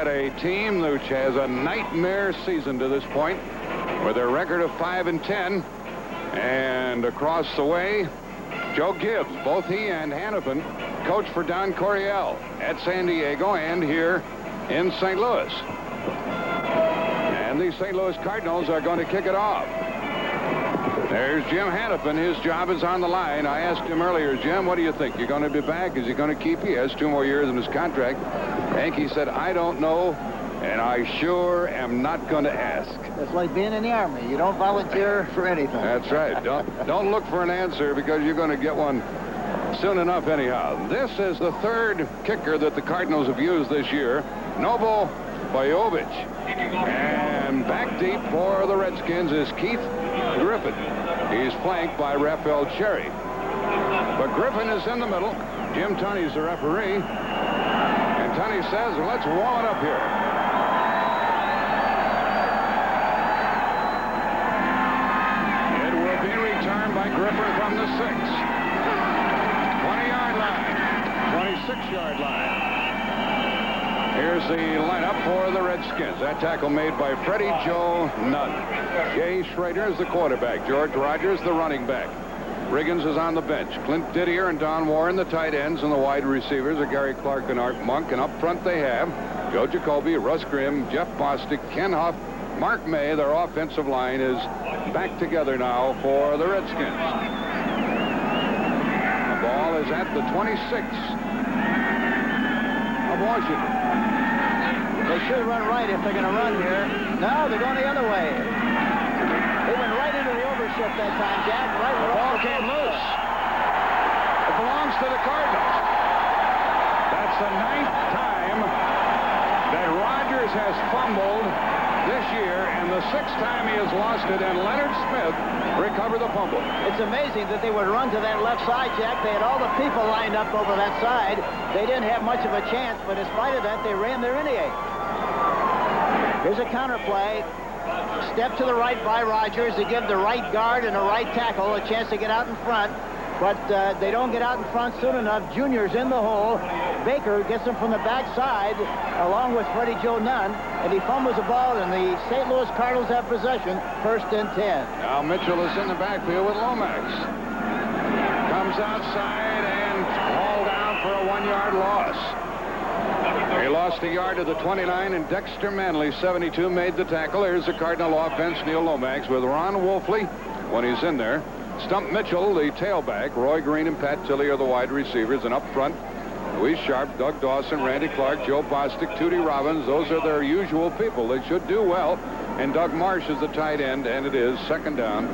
at a team which has a nightmare season to this point with a record of 5-10. And across the way, Joe Gibbs. Both he and Hannafin coach for Don Coryell at San Diego and here in St. Louis. And the St. Louis Cardinals are going to kick it off. There's Jim Hannafin. His job is on the line. I asked him earlier, Jim, what do you think? You're going to be back? Is he going to keep you? He has 2 more years in his contract. Hanky said, I don't know, and I sure am not going to ask. It's like being in the Army. You don't volunteer for anything. That's right. Don't look for an answer because you're going to get one soon enough anyhow. This is the 3rd kicker that the Cardinals have used this year, Novo Bojovic. And back deep for the Redskins is Keith Griffin. He's flanked by Raphael Cherry. But Griffin is in the middle. Jim Tunney's the referee. And Tunney says, let's warm it up here. It will be returned by Griffin from the 6. 20-yard line. 26-yard line. Here's the lineup for the Redskins. That tackle made by Freddie Joe Nunn. Jay Schroeder is the quarterback. George Rogers the running back. Riggins is on the bench. Clint Didier and Don Warren the tight ends, and the wide receivers are Gary Clark and Art Monk. And up front they have Joe Jacoby, Russ Grimm, Jeff Bostic, Ken Huff, Mark May. Their offensive line is back together now for the Redskins. The ball is at the 26 of Washington. They should run right if they're going to run here. No, they're going the other way. They went right into the overshift that time, Jack. Right where the ball came loose. It belongs to the Cardinals. That's the 9th time that Rogers has fumbled this year, and the 6th time he has lost it, and Leonard Smith recovered the fumble. It's amazing that they would run to that left side, Jack. They had all the people lined up over that side. They didn't have much of a chance, but in spite of that, they ran there anyway. Here's a counter play. Step to the right by Rogers to give the right guard and the right tackle a chance to get out in front. But they don't get out in front soon enough. Junior's in the hole. Baker gets him from the backside along with Freddie Joe Nunn, and he fumbles the ball, and the St. Louis Cardinals have possession, 1st and 10. Now Mitchell is in the backfield with Lomax. Comes outside and hauled down for a 1-yard loss. He lost a yard to the 29, and Dexter Manley, 72, made the tackle. Here's the Cardinal offense, Neil Lomax, with Ron Wolfley when he's in there. Stump Mitchell, the tailback. Roy Green and Pat Tilley are the wide receivers. And up front, Louis Sharp, Doug Dawson, Randy Clark, Joe Bostic, Tootie Robbins. Those are their usual people. They should do well. And Doug Marsh is the tight end, and it is 2nd down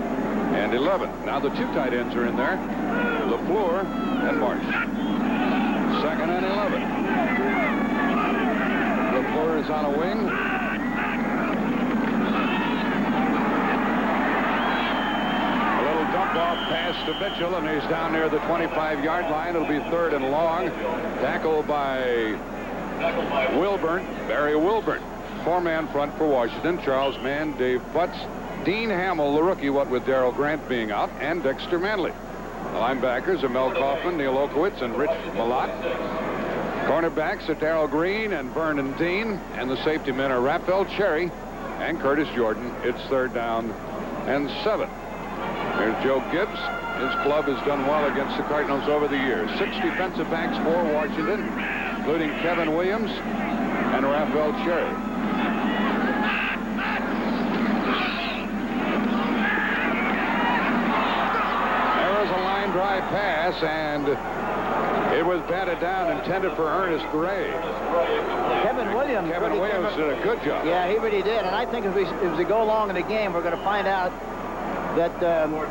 and 11. Now the 2 tight ends are in there, LaFleur and Marsh. 2nd and 11. LaFleur is on a wing. Dump-off pass to Mitchell, and he's down near the 25-yard line. It'll be 3rd and long. Tackled by Wilburn, Barry Wilburn. 4-man front for Washington. Charles Mann, Dave Butts, Dean Hamill, the rookie, what with Darrell Grant being out, and Dexter Manley. The linebackers are Mel Kaufman, Neil Okowitz, and Rich Malott. Cornerbacks are Darrell Green and Vernon Dean, and the safety men are Raphael Cherry and Curtis Jordan. It's 3rd down and 7. There's Joe Gibbs. His club has done well against the Cardinals over the years. 6 defensive backs for Washington, including Kevin Williams and Raphael Cherry. There was a line drive pass, and it was batted down, intended for Ernest Gray. Kevin Williams did a good job. Yeah, he really did. And I think as we go along in the game, we're going to find out that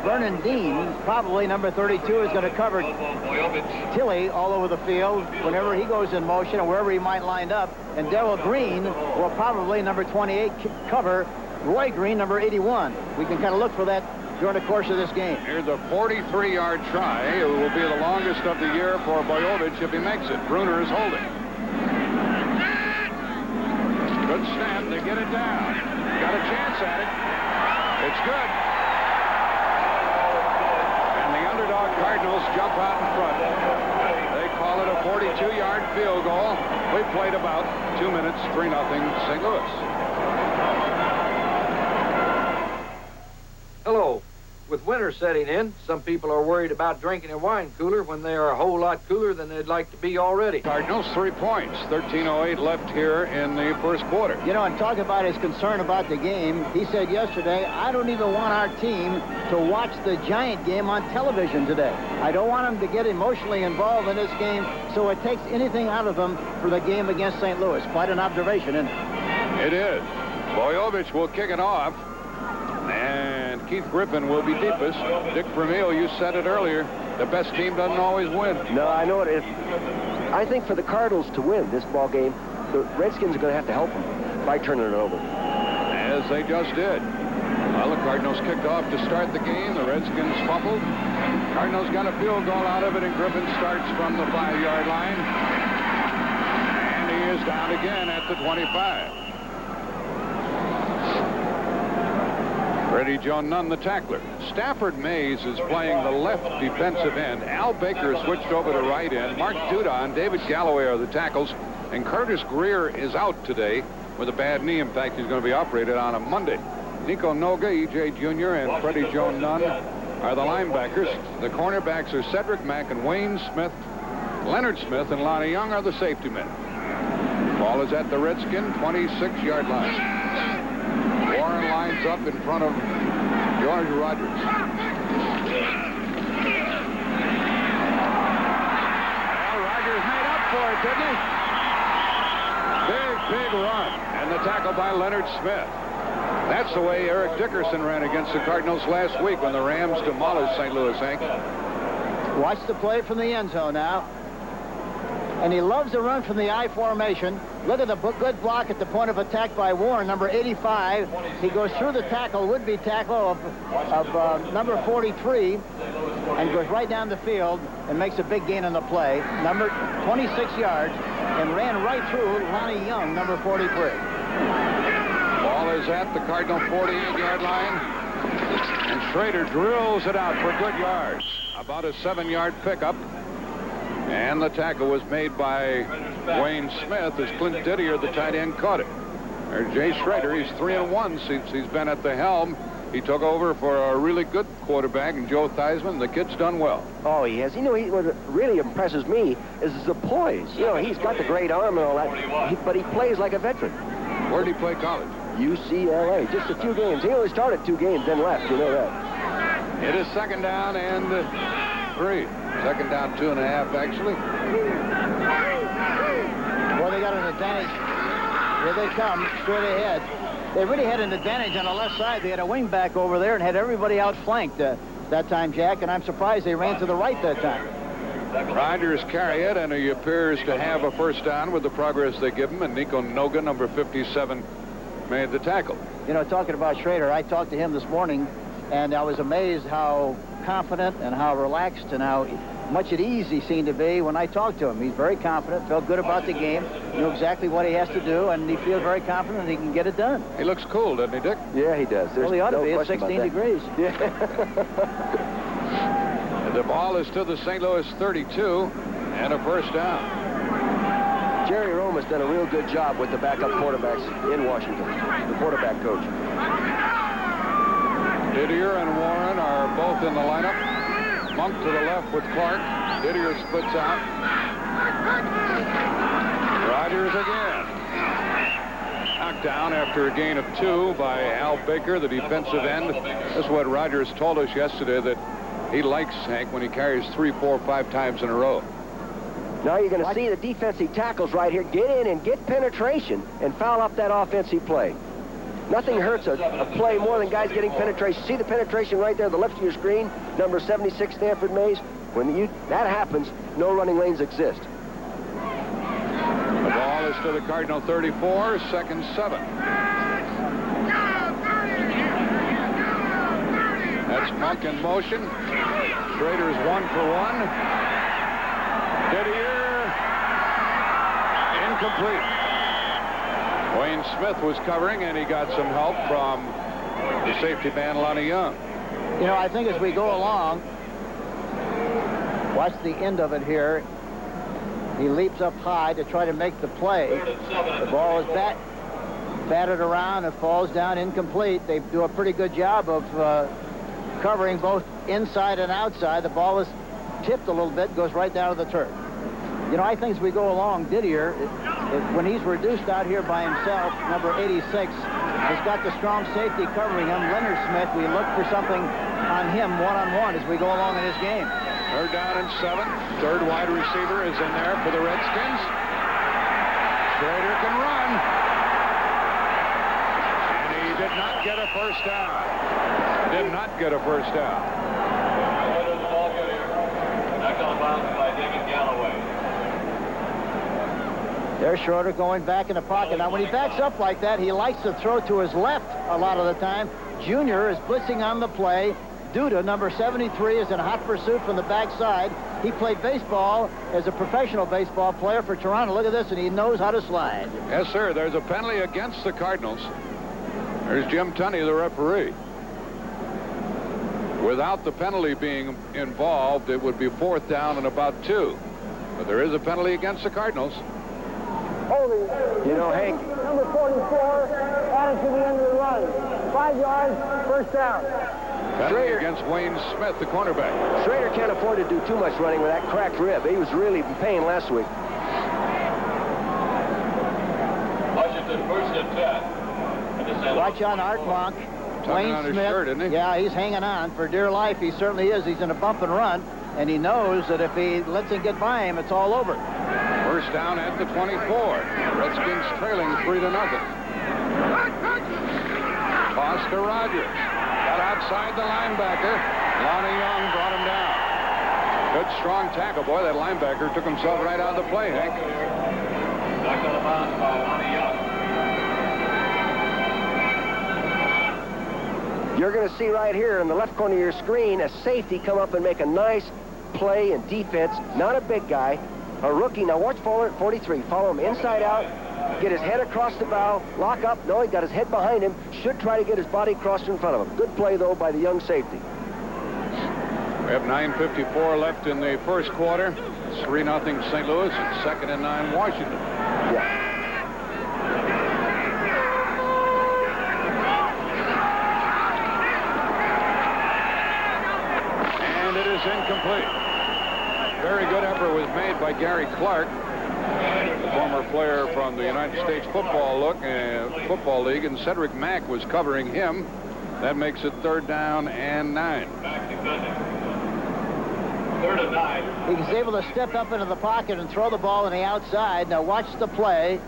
Vernon Dean, probably number 32, is going to cover Tilley all over the field whenever he goes in motion and wherever he might line up. And Darrell Green will probably, number 28, cover Roy Green, number 81. We can kind of look for that during the course of this game. Here's a 43-yard try. It will be the longest of the year for Bojovic if he makes it. Bruner is holding. Good snap. They get it down. Got a chance at it. It's good. Cardinals jump out in front. They call it a 42-yard field goal. We played about 2 minutes, 3-0 St. Louis. Hello. With winter setting in, some people are worried about drinking a wine cooler when they are a whole lot cooler than they'd like to be already. Cardinals 3 points, 13:08 left here in the first quarter. You know, and talking about his concern about the game, he said yesterday, I don't even want our team to watch the Giant game on television today. I don't want them to get emotionally involved in this game, so it takes anything out of them for the game against St. Louis. Quite an observation, isn't it? It is. Bojovic will kick it off. And Keith Griffin will be deepest. Dick Vermeil, you said it earlier, the best team doesn't always win. No, I know it. I think for the Cardinals to win this ball game, the Redskins are going to have to help them by turning it over. As they just did. Well, the Cardinals kicked off to start the game. The Redskins fumbled. Cardinals got a field goal out of it, and Griffin starts from the 5-yard line. And he is down again at the 25. Freddie Joe Nunn, the tackler. Stafford Mays is playing the left defensive end. Al Baker switched over to right end. Mark Duda and David Galloway are the tackles. And Curtis Greer is out today with a bad knee. In fact, he's going to be operated on Monday. Nico Noga, E.J. Jr., and Freddie Joe Nunn are the linebackers. The cornerbacks are Cedric Mack and Wayne Smith. Leonard Smith and Lonnie Young are the safety men. Ball is at the Redskin 26-yard line. Warren lines up in front of George Rogers. Well, Rogers made up for it, didn't he? Big run. And the tackle by Leonard Smith. That's the way Eric Dickerson ran against the Cardinals last week when the Rams demolished St. Louis, Hank. Watch the play from the end zone now. And he loves to run from the I formation. Look at the good block at the point of attack by Warren, number 85. He goes through the tackle, would-be tackle of number 43, and goes right down the field and makes a big gain on the play. Number 26 yards, and ran right through Lonnie Young, number 43. Ball is at the Cardinal 48-yard line. And Schroeder drills it out for good yards. About a 7-yard pickup. And the tackle was made by Wayne Smith as Clint Didier, the tight end, caught it. There's Jay Schroeder. He's 3-1 since he's been at the helm. He took over for a really good quarterback, and Joe Theismann. The kid's done well. Oh, he has. You know, what really impresses me is the poise. You know, he's got the great arm and all that, but he plays like a veteran. Where did he play college? UCLA. Just a few games. He only started 2 games, then left. You know that. It is second down and 3. Second down, 2.5, actually. Well, they got an advantage. Here they come, straight ahead. They really had an advantage on the left side. They had a wing back over there and had everybody outflanked that time, Jack, and I'm surprised they ran to the right that time. Rogers carry it, and he appears to have a first down with the progress they give him, and Nico Noga, number 57, made the tackle. You know, talking about Schroeder, I talked to him this morning, and I was amazed how confident and how relaxed and how much at ease he seemed to be when I talked to him. He's very confident, felt good about the game, knew exactly what he has to do, and he feels very confident he can get it done. He looks cool, doesn't he, Dick? Yeah, he does. Well, he ought to be at 16 degrees. Yeah. The ball is to the St. Louis 32 and a first down. Jerry Roma's done a real good job with the backup quarterbacks in Washington, the quarterback coach. Didier and Warren are both in the lineup. Monk to the left with Clark. Didier splits out. Rogers again. Knocked down after a gain of 2 by Al Baker, the defensive end. This is what Rogers told us yesterday, that he likes, Hank, when he carries 3, 4, 5 times in a row. Now you're going to see the defensive tackles right here get in and get penetration and foul up that offensive play. Nothing hurts a play more than guys getting penetration. See the penetration right there, the left of your screen, number 76, Stafford Mays? When that happens, no running lanes exist. The ball is to the Cardinal 34, second 7. That's Monk in motion. Schroeder's 1 for 1. Didier, incomplete. Wayne Smith was covering, and he got some help from the safety man, Lonnie Young. You know, I think as we go along, watch the end of it here. He leaps up high to try to make the play. The ball is batted around and falls down incomplete. They do a pretty good job of covering both inside and outside. The ball is tipped a little bit, goes right down to the turf. You know, I think as we go along, Didier, when he's reduced out here by himself, number 86, has got the strong safety covering him. Leonard Smith, we look for something on him one-on-one as we go along in his game. Third down and 7. Third wide receiver is in there for the Redskins. Schroeder can run. And he did not get a first down. Did not get a first down. Knocked on bounds by David Galloway. There's Schroeder going back in the pocket. Now, when he backs up like that, he likes to throw to his left a lot of the time. Junior is blitzing on the play. Duda, number 73, is in hot pursuit from the backside. He played baseball as a professional baseball player for Toronto. Look at this, and he knows how to slide. Yes, sir. There's a penalty against the Cardinals. There's Jim Tunney, the referee. Without the penalty being involved, it would be 4th down and about 2. But there is a penalty against the Cardinals. You know, Hank. Number 44, added to the end of the run. 5 yards, first down. Penalty against Wayne Smith, the cornerback. Schroeder can't afford to do too much running with that cracked rib. He was really in pain last week. Washington first and 10. Watch on Art Monk. Wayne on his Smith. shirt, isn't he? Yeah, he's hanging on for dear life. He certainly is. He's in a bump and run, and he knows that if he lets him get by him, it's all over. First down at the 24. Redskins trailing 3-0. Toss to Rogers. Got outside the linebacker. Lonnie Young brought him down. Good strong tackle. Boy, that linebacker took himself right out of the play, Hank. Knocked on the bounds by Lonnie Young. You're going to see right here in the left corner of your screen a safety come up and make a nice play in defense. Not a big guy. A rookie. Now watch forward at 43. Follow him inside out. Get his head across the bow. Lock up. No, he got his head behind him. Should try to get his body crossed in front of him. Good play, though, by the young safety. We have 9:54 left in the first quarter. It's 3-0 St. Louis. It's 2nd and 9 Washington. Yeah. And it is incomplete. Very good effort was made by Gary Clark, the former player from the United States Football League, and Cedric Mack was covering him. That makes it 3rd down and 9. Back defending. 3rd and 9. He was able to step up into the pocket and throw the ball on the outside. Now watch the play.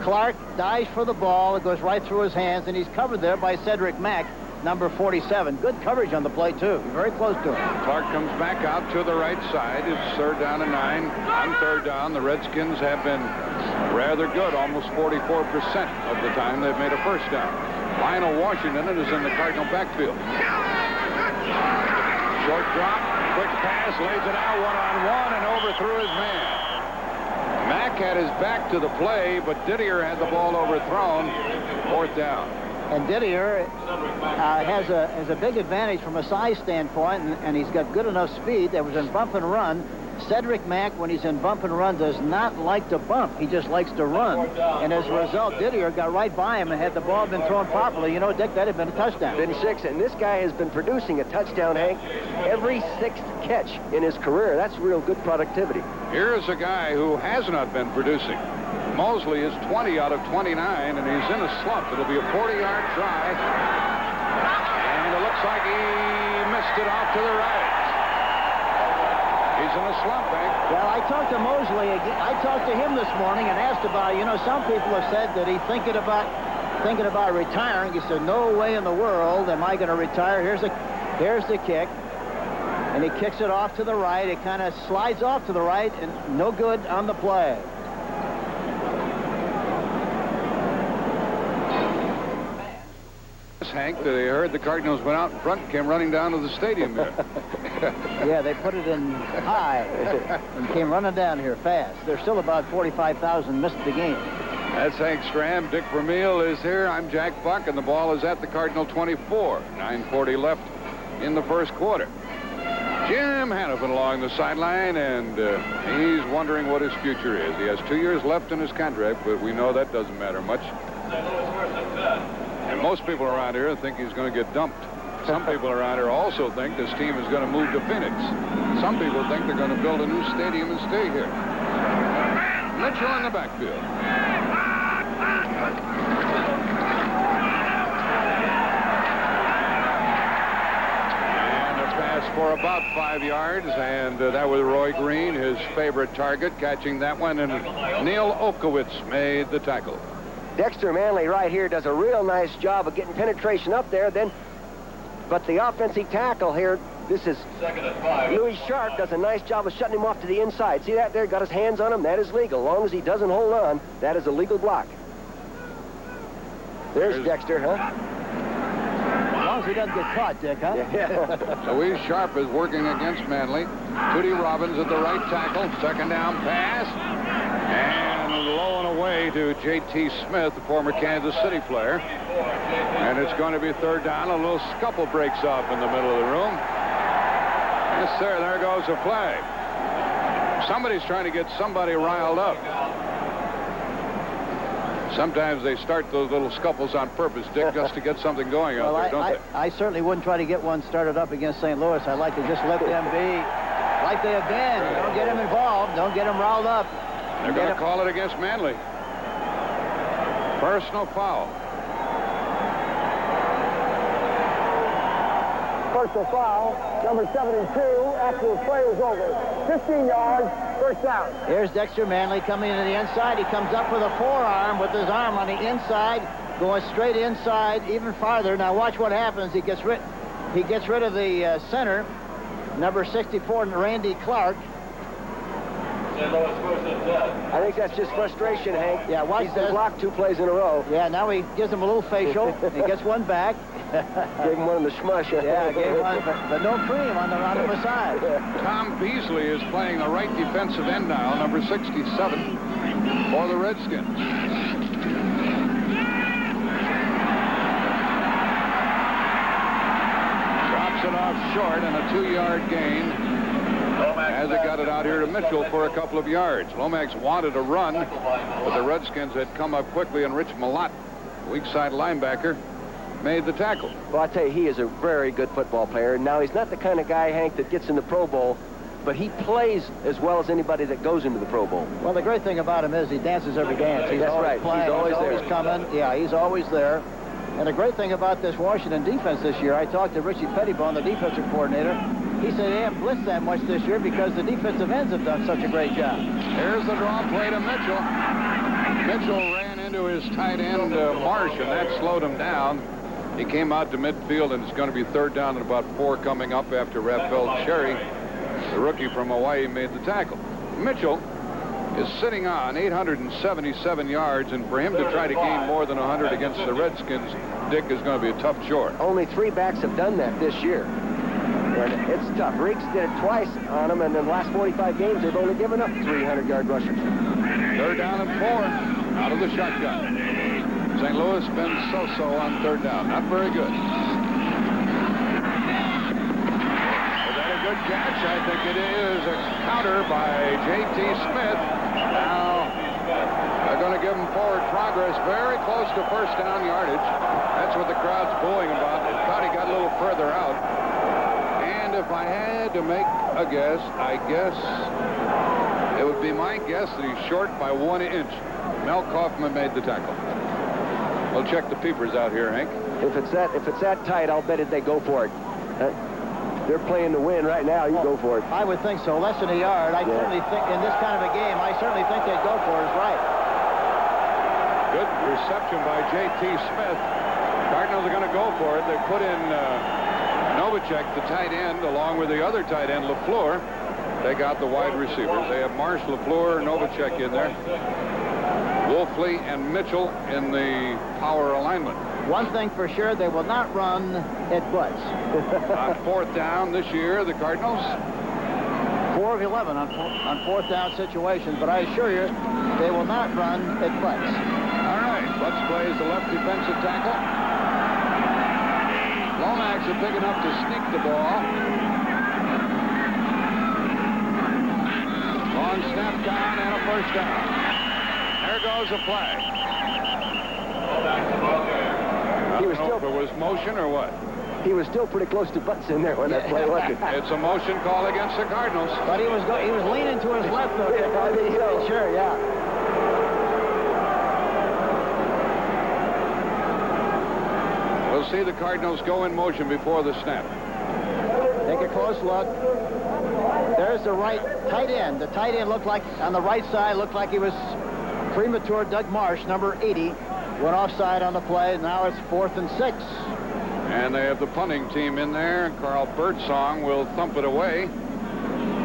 Clark dives for the ball. It goes right through his hands, and he's covered there by Cedric Mack, number 47. Good coverage on the play, too. Very close to him. Clark comes back out to the right side. It's 3rd down and 9. On 3rd down, the Redskins have been rather good. Almost 44% of the time they've made a first down. Lionel Washington is in the Cardinal backfield. Short drop, quick pass, lays it out one-on-one and overthrew his man. Mack had his back to the play, but Didier had the ball overthrown. 4th down. And Didier has a big advantage from a size standpoint, and he's got good enough speed. That was in bump and run. Cedric Mack, when he's in bump and run, does not like to bump. He just likes to run. And as a result, Didier got right by him, and had the ball been thrown properly, you know, Dick, that had been a touchdown. Been 6, and this guy has been producing a touchdown, Hank, every 6th catch in his career. That's real good productivity. Here's a guy who has not been producing. Moseley is 20 out of 29, and he's in a slump. It'll be a 40-yard try. And it looks like he missed it off to the right. He's in a slump, Hank. Well, I talked to Moseley. I talked to him this morning and asked about, you know, some people have said that he's thinking about retiring. He said, no way in the world am I going to retire. Here's the kick. And he kicks it off to the right. It kind of slides off to the right, and no good on the play. Hank, they heard the Cardinals went out in front and came running down to the stadium here. Yeah, they put it in high and came running down here fast. There's still about 45,000 missed the game. That's Hank Stram. Dick Vermeil is here. I'm Jack Buck, and the ball is at the Cardinal 24. 9:40 left in the first quarter. Jim Hannafin along the sideline, and he's wondering what his future is. He has 2 years left in his contract, but we know that doesn't matter much. And most people around here think he's going to get dumped. Some people around here also think this team is going to move to Phoenix. Some people think they're going to build a new stadium and stay here. Mitchell in the backfield. For about 5 yards, and that was Roy Green, his favorite target, catching that one, and Neil Okowitz made the tackle. Dexter Manley right here does a real nice job of getting penetration up there, but the offensive tackle here, this is Louis Sharp, does a nice job of shutting him off to the inside. See that there? Got his hands on him. That is legal. As long as he doesn't hold on, that is a legal block. There's Dexter, huh? As long as he doesn't get caught, Dick, huh? Yeah. Louis Sharp is working against Manley. Tootie Robbins at the right tackle. Second down pass. And low and away to J.T. Smith, the former Kansas City player. And it's going to be third down. A little scuffle breaks up in the middle of the room. Yes, sir. There goes the flag. Somebody's trying to get somebody riled up. Sometimes they start those little scuffles on purpose, Dick, just to get something going out there, don't they? I certainly wouldn't try to get one started up against St. Louis. I'd like to just let them be like they have been. Don't get them involved. Don't get them riled up. They're going to call it against Manley. Personal foul. Personal foul, number 72, after the play was over. 15 yards, first down. Here's Dexter Manley coming into the inside. He comes up with a forearm with his arm on the inside, going straight inside, even farther. Now watch what happens. He gets rid of the center, number 64, Randy Clark. I think that's just frustration, Hank. Yeah, watch He's this. been blocked 2 plays in a row. Yeah, now he gives him a little facial. He gets one back. Gave him one in the smush. Yeah, gave one, but no cream on the side. Tom Beasley is playing the right defensive end now, number 67, for the Redskins. Drops it off short and a 2-yard gain. As it got it out here to Mitchell for a couple of yards. Lomax wanted a run, but the Redskins had come up quickly, and Rich Malott, weak side linebacker, made the tackle. Well, I tell you, he is a very good football player. Now, he's not the kind of guy, Hank, that gets in the Pro Bowl, but he plays as well as anybody that goes into the Pro Bowl. Well, the great thing about him is he dances every dance. He's That's always right. playing. He's always there. Coming. Yeah, he's always there. And the great thing about this Washington defense this year, I talked to Richie Pettibone, the defensive coordinator. He said they haven't blitzed that much this year because the defensive ends have done such a great job. Here's the draw play to Mitchell. Mitchell ran into his tight end, Marsh, and that slowed him down. He came out to midfield, and it's going to be third down and about 4 coming up after Raphael Cherry, the rookie from Hawaii, made the tackle. Mitchell is sitting on 877 yards, and for him to try to gain more than 100 against the Redskins, Dick, is going to be a tough chore. Only 3 backs have done that this year. And it's tough. Riggs did it twice on them, and in the last 45 games, they've only given up 300-yard rushers. Third down and 4 out of the shotgun. St. Louis been so-so on third down. Not very good. Is that a good catch? I think it is. A counter by J.T. Smith. Now, they're going to give him forward progress very close to first down yardage. That's what the crowd's booing about. It thought he got a little further out. And if I had to make a guess, I guess it would be my guess that he's short by 1 inch. Mel Kaufman made the tackle. We'll check the peepers out here, Hank. If it's that tight, I'll bet they go for it. They're playing to win right now. You go for it. I would think so. Less than a yard. I certainly think in this kind of a game, I certainly think they'd go for it. Is right. Good reception by J.T. Smith. Cardinals are going to go for it. They put in Novacek, the tight end, along with the other tight end, LaFleur. They got the wide receivers. They have Marsh, LaFleur, Novacek in there. Wolfley and Mitchell in the power alignment. One thing for sure, they will not run at butts. On fourth down this year, the Cardinals. 4 of 11 on fourth down situations, but I assure you, they will not run at butts. All right, Butts plays the left defensive tackle. Lomax is big enough to sneak the ball. Long snap down and a first down. There goes a flag. I don't know if it was motion or what. He was still pretty close to butts in there when that play wasn't. It's a motion call against the Cardinals. But he was leaning to his left, though. I think so. Sure, yeah. We'll see the Cardinals go in motion before the snap. Take a close look. There's the right tight end. The tight end looked like, on the right side, looked like he was premature. Doug Marsh, number 80, went offside on the play. Now it's 4th and 6. And they have the punting team in there. Carl Birdsong will thump it away.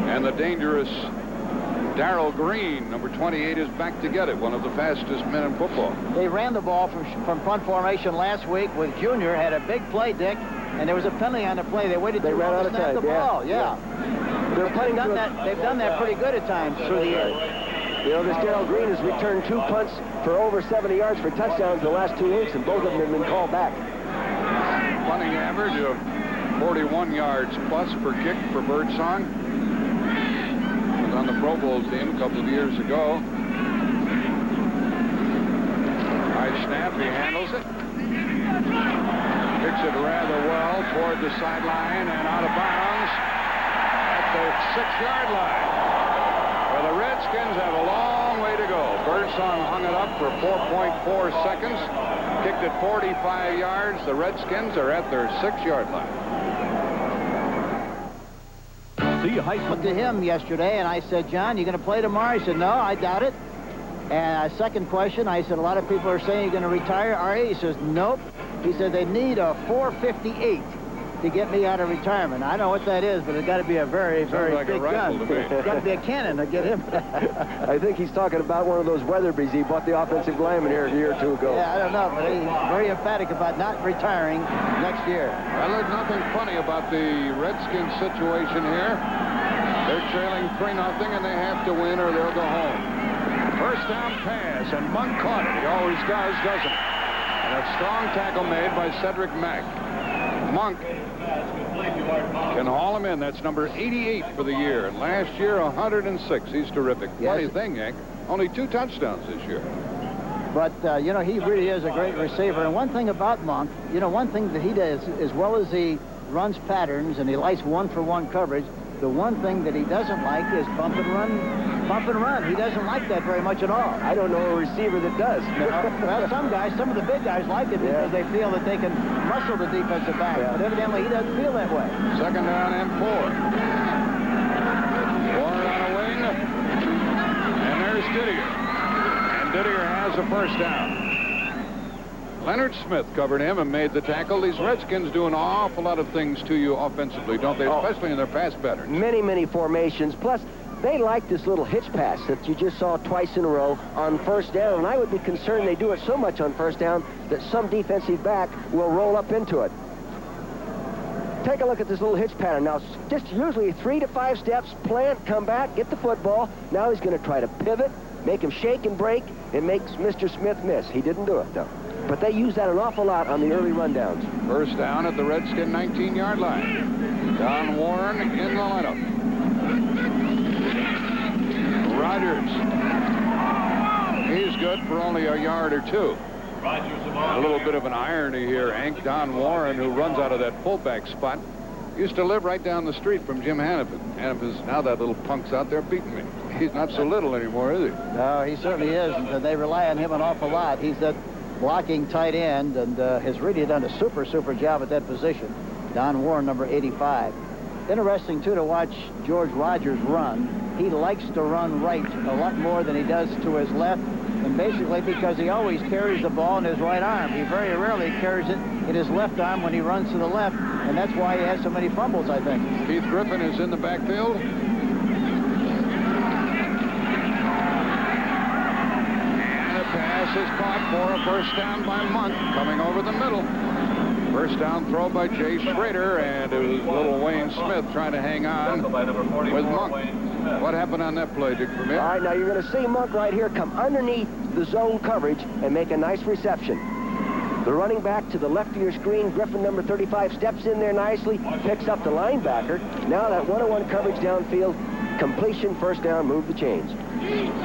And the dangerous Darrell Green, number 28, is back to get it. One of the fastest men in football. They ran the ball from punt formation last week with Junior. Had a big play, Dick. And there was a penalty on the play. They waited They too ran long out to of snap time. the ball. Yeah. They're playing They've done that pretty good at times through the years. You know, this Darrell Green has returned 2 punts for over 70 yards for touchdowns the last 2 weeks, and both of them have been called back. Punting average of 41 yards plus per kick for Birdsong. Was on the Pro Bowl team a couple of years ago. High snap, he handles it. Kicks it rather well toward the sideline and out of bounds at the 6-yard line. Well, the Redskins have a long way to go. Birdsong hung it up for 4.4 seconds. Kicked it 45 yards. The Redskins are at their 6-yard line. I looked at him yesterday, and I said, John, you going to play tomorrow? He said, no, I doubt it. And second question, I said, a lot of people are saying you're going to retire, are you? He says, nope. He said, they need a 458 to get me out of retirement. I know what that is, but it's got to be a very, very like big a rifle gun. to me. It's got to be a cannon to get him. I think he's talking about one of those Weatherbys he bought the offensive lineman here a year or two ago. Yeah, I don't know, but he's very emphatic about not retiring next year. Well, there's nothing funny about the Redskins situation here. They're trailing 3-0, and they have to win or they'll go home. First down pass, and Monk caught it. He always does, doesn't he? And a strong tackle made by Cedric Mack. Monk can haul him in. That's number 88 for the year. And last year, 106. He's terrific. Yes. Funny thing, Hank, only 2 touchdowns this year. But, you know, he really is a great receiver. And one thing about Monk, you know, one thing that he does, as well as he runs patterns and he likes one-for-one coverage, the one thing that he doesn't like is bump and run. He doesn't like that very much at all. I don't know a receiver that does. Well, some of the big guys like it because they feel that they can muscle the defensive back. But evidently he doesn't feel that way. Second down and 4. Warren on a wing. And there's Didier. And Didier has a first down. Leonard Smith covered him and made the tackle. These Redskins do an awful lot of things to you offensively, don't they? Especially in their pass patterns. Many, many formations. Plus, they like this little hitch pass that you just saw twice in a row on first down. And I would be concerned they do it so much on first down that some defensive back will roll up into it. Take a look at this little hitch pattern. Now, just usually 3 to 5 steps, plant, come back, get the football. Now he's going to try to pivot, make him shake and break, and makes Mr. Smith miss. He didn't do it, though. But they use that an awful lot on the early rundowns. First down at the Redskin 19-yard line. Don Warren in the lineup. Rogers. He's good for only a yard or 2. A little bit of an irony here, Hank. Don Warren, who runs out of that fullback spot, used to live right down the street from Jim Hannafin. Hannafin's now that little punk's out there beating me. He's not so little anymore, is he? No, he certainly isn't. And they rely on him an awful lot. He's that blocking tight end and has really done a super job at that position. Don Warren, number 85. Interesting, too, to watch George Rogers run. He likes to run right a lot more than he does to his left, and basically because he always carries the ball in his right arm. He very rarely carries it in his left arm when he runs to the left, and that's why he has so many fumbles, I think. Keith Griffin is in the backfield. And the pass is caught for a first down by Monk, coming over the middle. First down throw by Jay Schroeder, and it was little Wayne Smith trying to hang on with Monk. What happened on that play, Dick Vermeer? All right, now you're going to see Monk right here come underneath the zone coverage and make a nice reception. The running back to the left of your screen, Griffin, number 35, steps in there nicely, picks up the linebacker. Now that one-on-one coverage downfield, Completion, first down, move the chains.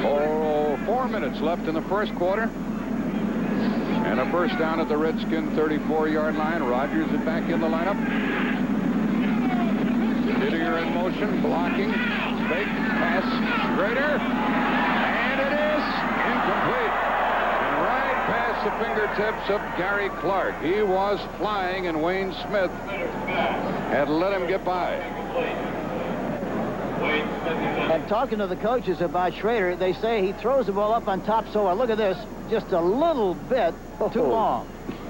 4 minutes left in the first quarter. And a first down at the Redskin 34-yard line. Rogers is back in the lineup. Didier in motion, blocking. Fake pass, Schroeder. And it is incomplete. And right past the fingertips of Gary Clark. He was flying, and Wayne Smith had let him get by. And talking to the coaches about Schroeder, they say he throws the ball up on top so look at this, just a little bit too long.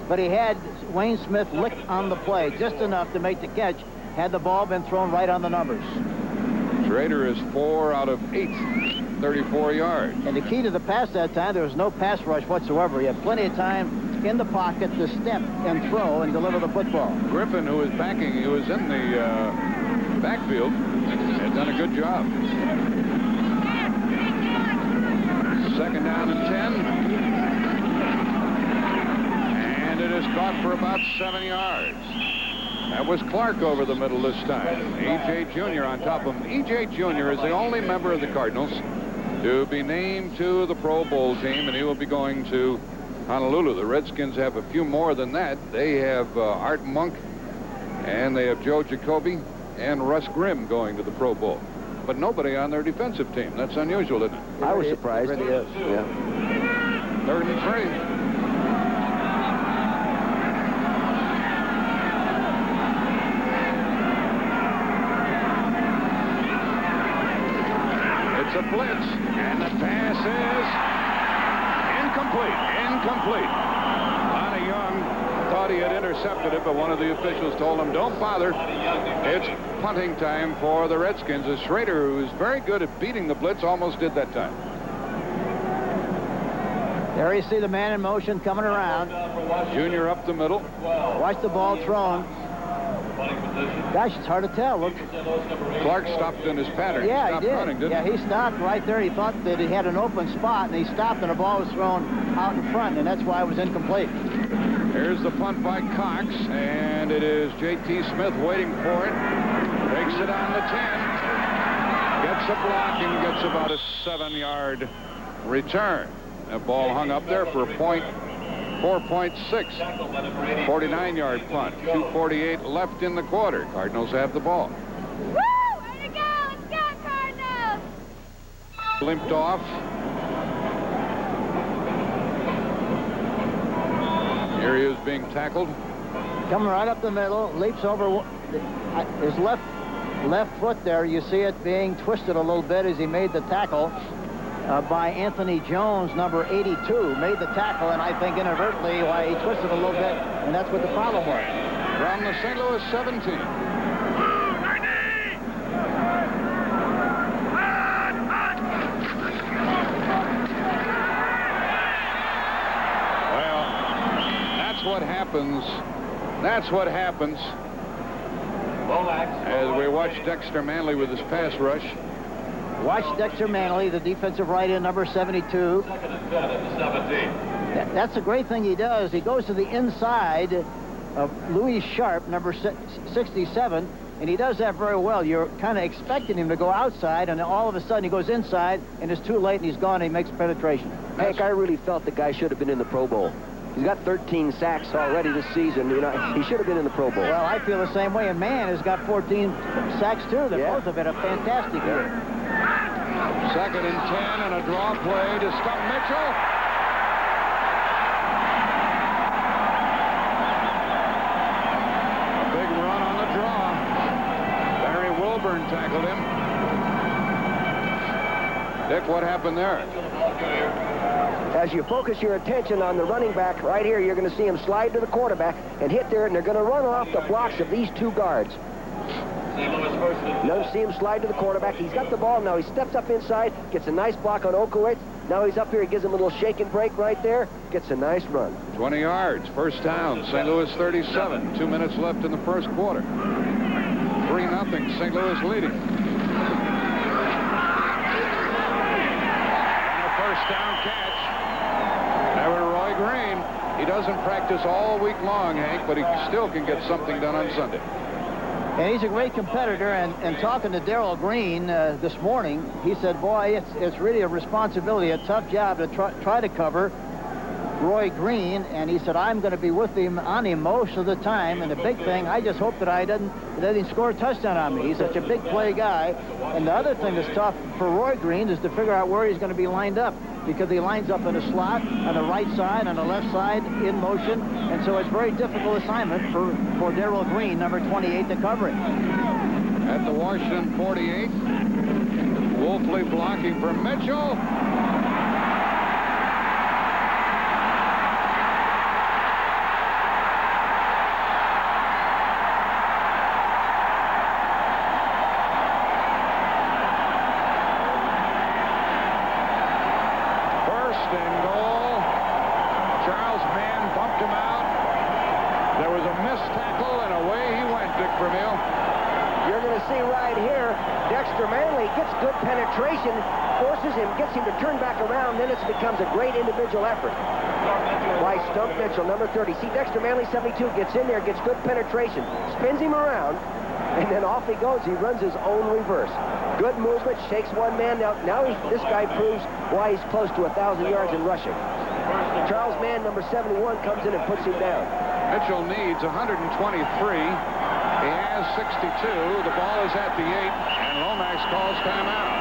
But he had Wayne Smith licked on the play, just enough to make the catch, had the ball been thrown right on the numbers. Schroeder is 4 out of 8, 34 yards. And the key to the pass that time, there was no pass rush whatsoever. He had plenty of time in the pocket to step and throw and deliver the football. Griffin, who was in the backfield, had done a good job. Second down and 10. And it is caught for about 7 yards. That was Clark over the middle this time. E.J. Jr. on top of him. E.J. Jr. is the only member of the Cardinals to be named to the Pro Bowl team, and he will be going to Honolulu. The Redskins have a few more than that. They have Art Monk, and they have Joe Jacoby and Russ Grimm going to the Pro Bowl. But nobody on their defensive team. That's unusual, isn't it? I was surprised. It really is. Yeah. 3rd and 3. It's a blitz, and the pass is incomplete. Lonnie Young thought he had intercepted it, but one of the officials told him, don't bother. It's punting time for the Redskins. As Schroeder, who is very good at beating the blitz, almost did that time. There you see the man in motion coming around. Junior up the middle. Watch the ball thrown. Gosh, it's hard to tell. Look. Clark stopped in his pattern. Yeah, he stopped he did. running, didn't he stopped right there. He thought that he had an open spot, and he stopped, and the ball was thrown out in front, and that's why it was incomplete. Here's the punt by Cox, and it is J.T. Smith waiting for it. Takes it on the 10. Gets a block and gets about a 7-yard return. That ball hung up there for a 4.6. 49-yard punt. 2:48 left in the quarter. Cardinals have the ball. Woo! Way to go! Let's go, Cardinals! Limped off. Here he is being tackled. Coming right up the middle, leaps over his left foot there. You see it being twisted a little bit as he made the tackle by Anthony Jones, number 82. Made the tackle, and I think inadvertently why he twisted a little bit, and that's what the problem was. From the St. Louis 17. Well, that's what happens. That's what happens as we watch Dexter Manley with his pass rush. Watch Dexter Manley, the defensive right end, number 72. That's a great thing he does. He goes to the inside of Louis Sharp, number 67, and he does that very well. You're kind of expecting him to go outside, and all of a sudden he goes inside, and it's too late, and he's gone, and he makes penetration. Hank, I really felt the guy should have been in the Pro Bowl. He's got 13 sacks already this season. You know, he should have been in the Pro Bowl. Well, I feel the same way, and Mann has got 14 sacks, too. They both have had a fantastic year. 2nd and 10, and a draw play to stump Mitchell. A big run on the draw. Barry Wilburn tackled him. Dick, what happened there? As you focus your attention on the running back right here, you're going to see him slide to the quarterback and hit there, and they're going to run off the blocks of these two guards. Now see him slide to the quarterback. He's got the ball now. He steps up inside, gets a nice block on Okowitz. Now he's up here. He gives him a little shake and break right there. Gets a nice run. 20 yards, first down. St. Louis 37. 2 minutes left in the first quarter. 3-0. St. Louis leading. And a first down catch. There was Roy Green. He doesn't practice all week long, Hank, but he still can get something done on Sunday. And he's a great competitor, and talking to Darrell Green this morning, he said, boy, it's really a responsibility, a tough job to try to cover Roy Green, and he said, I'm going to be with him on him most of the time, and the big thing, I just hope that I didn't score a touchdown on me. He's such a big play guy. And the other thing that's tough for Roy Green is to figure out where he's going to be lined up, because he lines up in a slot on the right side, on the left side, in motion, and so it's a very difficult assignment for Darrell Green, number 28, to cover it. At the Washington 48, Wolfley blocking for Mitchell. Penetration forces him, gets him to turn back around, then it becomes a great individual effort by Stump Mitchell, number 30. See, Dexter Manley, 72, gets in there, gets good penetration, spins him around, and then off he goes. He runs his own reverse. Good movement, shakes one man. Now this guy proves why he's close to 1,000 yards in rushing. Charles Mann, number 71, comes in and puts him down. Mitchell needs 123. He has 62. The ball is at the 8, and Lomax calls timeout.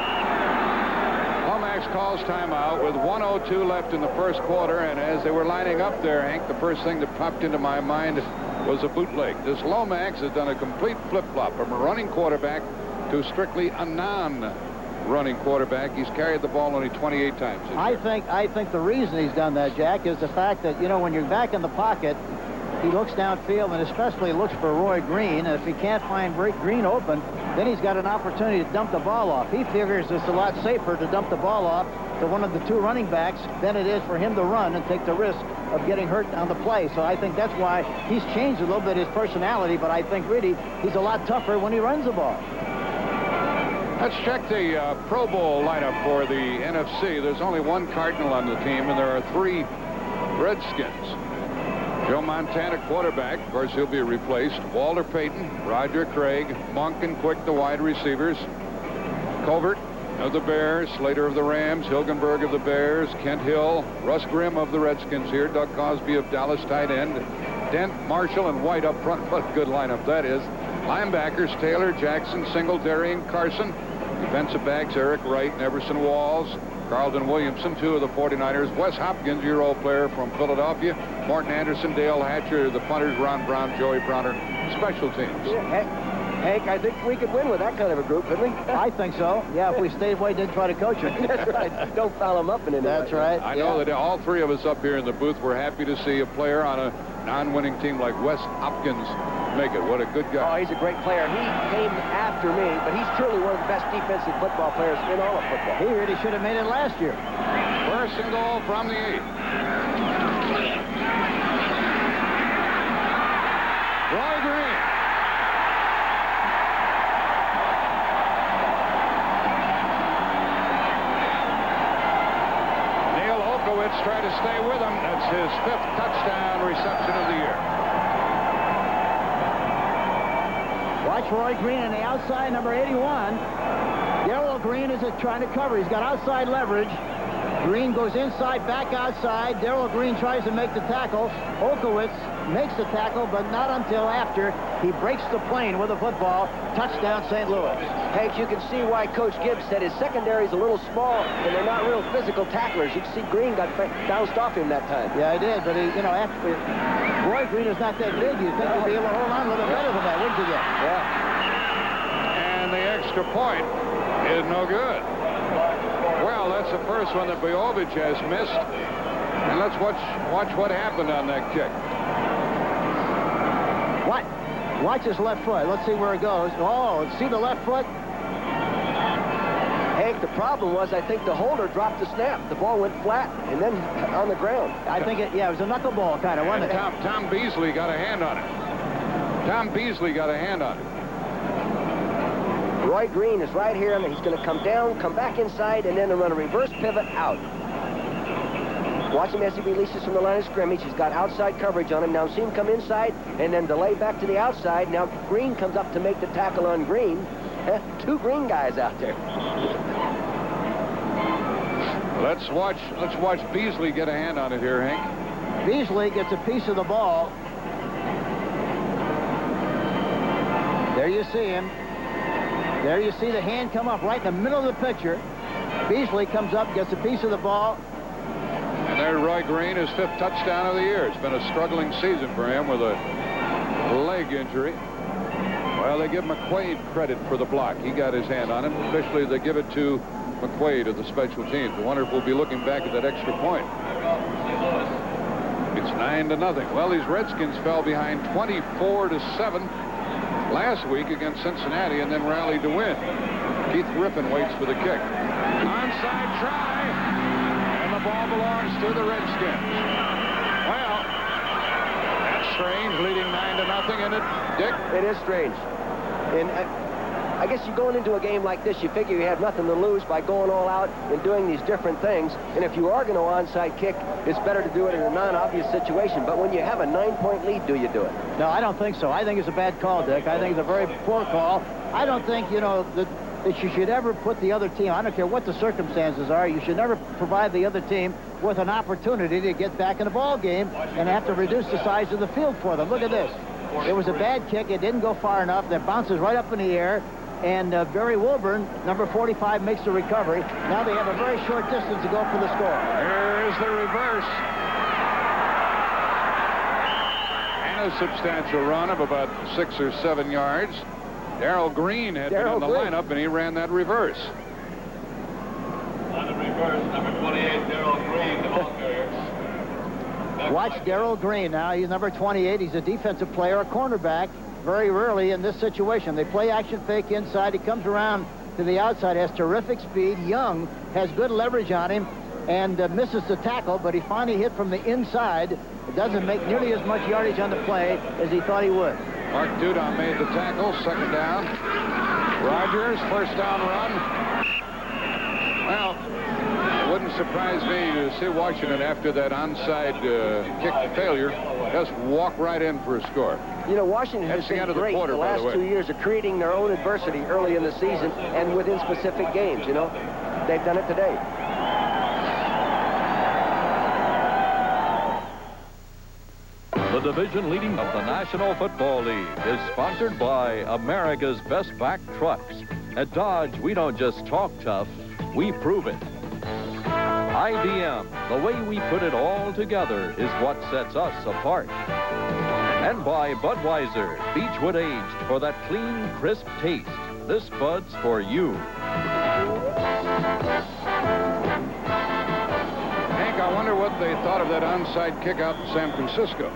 Lomax calls timeout with 1:02 left in the first quarter, and as they were lining up there, Hank, the first thing that popped into my mind was a bootleg. This Lomax has done a complete flip-flop from a running quarterback to strictly a non-running quarterback. He's carried the ball only 28 times. I think the reason he's done that, Jack, is the fact that, you know, when you're back in the pocket, he looks downfield and especially looks for Roy Green. And if he can't find Green open, then he's got an opportunity to dump the ball off. He figures it's a lot safer to dump the ball off to one of the two running backs than it is for him to run and take the risk of getting hurt on the play. So I think that's why he's changed a little bit his personality, but I think really he's a lot tougher when he runs the ball. Let's check the Pro Bowl lineup for the NFC. There's only one Cardinal on the team, and there are 3 Redskins. Joe Montana, quarterback. Of course, he'll be replaced. Walter Payton, Roger Craig, Monk and Quick, the wide receivers. Covert of the Bears, Slater of the Rams, Hilgenberg of the Bears, Kent Hill, Russ Grimm of the Redskins here, Doug Cosby of Dallas, tight end, Dent, Marshall, and White up front. What a good lineup that is. Linebackers, Taylor, Jackson, Singletary, and Carson. Defensive backs, Eric Wright and Everson Walls. Carlton Williamson, 2 of the 49ers. Wes Hopkins, your old player from Philadelphia. Morton Anderson, Dale Hatcher, the punters, Ron Brown, Joey Browner, special teams. Hank, I think we could win with that kind of a group, couldn't we? I think so. Yeah, if we stayed away, didn't try to coach it. That's right. Don't foul them up in any way. That's right. I know that all 3 of us up here in the booth were happy to see a player on a non-winning team like Wes Hopkins make it. What a good guy. Oh, he's a great player. He came after me, but he's truly one of the best defensive football players in all of football. He really should have made it last year. First and goal from the 8. Roy Green. Neil Lomax tried to stay with him. That's his 5th touchdown reception of the year. Watch Roy Green on the outside, number 81. Darrell Green is trying to cover. He's got outside leverage. Green goes inside, back outside. Darrell Green tries to make the tackle. Olkowitz makes the tackle, but not until after he breaks the plane with the football. Touchdown, St. Louis. Hank, you can see why Coach Gibbs said his secondary is a little small, and they're not real physical tacklers. You can see Green got bounced off him that time. Yeah, he did, but after Roy Green is not that big. You'd think he'd be able to hold on a little better than that, wouldn't you, Jeff? Yeah. And the extra point is no good. Well, that's the first one that Bojovic has missed. And let's watch what happened on that kick. Watch his left foot. Let's see where it goes. Oh, see the left foot? Hank, the problem was I think the holder dropped the snap. The ball went flat and then on the ground. I think it was a knuckleball kind of, wasn't it? Tom Beasley got a hand on it. Tom Beasley got a hand on it. Roy Green is right here, and he's going to come down, come back inside, and then run a reverse pivot out. Watch him as he releases from the line of scrimmage. He's got outside coverage on him. Now see him come inside and then delay back to the outside. Now Green comes up to make the tackle on Green. 2 Green guys out there. Let's watch Beasley get a hand on it here, Hank. Beasley gets a piece of the ball. There you see him. There you see the hand come up right in the middle of the picture. Beasley comes up, gets a piece of the ball. And there's Roy Green, his 5th touchdown of the year. It's been a struggling season for him with a leg injury. Well, they give McQuaid credit for the block. He got his hand on it. Officially, they give it to McQuaid of the special teams. I wonder if we'll be looking back at that extra point. It's 9-0. Well, these Redskins fell behind 24-7 last week against Cincinnati and then rallied to win. Keith Griffin waits for the kick. Onside try, and the ball belongs to the Redskins. Well, that's strange, leading 9-0, isn't it, Dick? It is strange. And I guess you're going into a game like this, you figure you have nothing to lose by going all out and doing these different things. And if you are going to onside kick, it's better to do it in a non-obvious situation. But when you have a 9-point lead, do you do it? No, I don't think so. I think it's a bad call, Dick. I think it's a very poor call. I don't think, that you should ever put the other team, I don't care what the circumstances are, you should never provide the other team with an opportunity to get back in the ball game and have to reduce the size of the field for them. Look at this. It was a bad kick. It didn't go far enough. That bounces right up in the air. And Barry Wilburn, number 45, makes the recovery. Now they have a very short distance to go for the score. Here's the reverse. And a substantial run of about 6 or 7 yards. Darrell Green had been in the lineup, and he ran that reverse. On the reverse, number 28, Darrell Green, the ball carrier. Watch Darrell Green now. He's number 28. He's a defensive player, a cornerback. Very rarely in this situation. They play action fake inside. He comes around to the outside, has terrific speed. Young has good leverage on him and misses the tackle, but he finally hit from the inside. It doesn't make nearly as much yardage on the play as he thought he would. Mark Dudon made the tackle. 2nd down. Rogers, 1st down run. Well, it wouldn't surprise me to see Washington after that onside kick failure just walk right in for a score. Washington has been great the last 2 years of creating their own adversity early in the season and within specific games, They've done it today. The division leading of the National Football League is sponsored by America's Best Back Trucks. At Dodge, we don't just talk tough, we prove it. IBM, the way we put it all together is what sets us apart. And by Budweiser, Beechwood aged for that clean, crisp taste. This Bud's for you. Hank, I wonder what they thought of that onside kick out in San Francisco.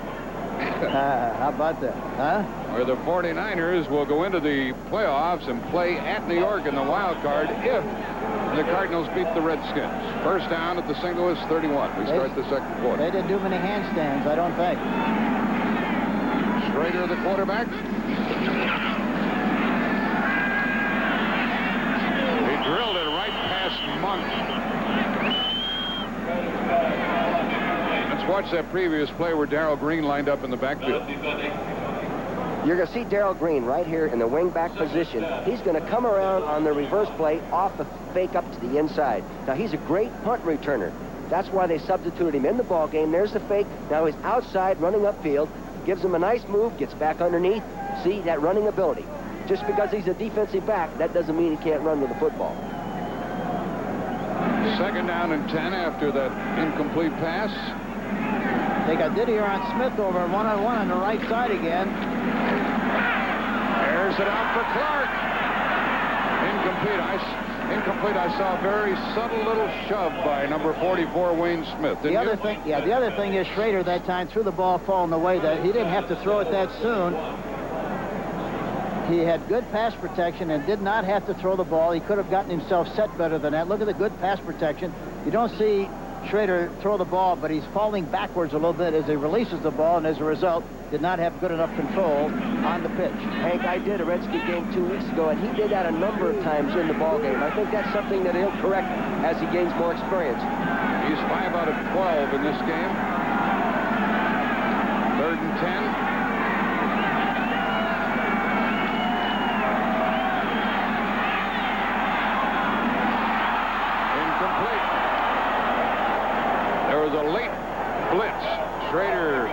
How about that, huh? Where the 49ers will go into the playoffs and play at New York in the wild card if the Cardinals beat the Redskins. 1st down at the St. Louis 31. We start the 2nd quarter. They didn't do many handstands, I don't think. Schroeder, the quarterback. He drilled it right past Monk. Let's watch that previous play where Darrell Green lined up in the backfield. You're going to see Darrell Green right here in the wing-back position. He's going to come around on the reverse play off the fake up to the inside. Now, he's a great punt returner. That's why they substituted him in the ball game. There's the fake. Now he's outside running upfield. Gives him a nice move, gets back underneath. See, that running ability. Just because he's a defensive back, that doesn't mean he can't run with the football. 2nd down and 10 after that incomplete pass. They got Didier on Smith over one-on-one on the right side again. Airs it out for Clark. Incomplete. I saw a very subtle little shove by number 44, Wayne Smith. The other thing is Schroeder that time threw the ball falling away. That he didn't have to throw it that soon. He had good pass protection and did not have to throw the ball. He could have gotten himself set better than that. Look at the good pass protection. You don't see Schroeder throw the ball, but he's falling backwards a little bit as he releases the ball, and as a result, did not have good enough control on the pitch. Hank, I did a Redskin game 2 weeks ago, and he did that a number of times in the ball game. I think that's something that he'll correct as he gains more experience. He's 5 out of 12 in this game. 3rd and 10. Incomplete. There was a late blitz. Schroeder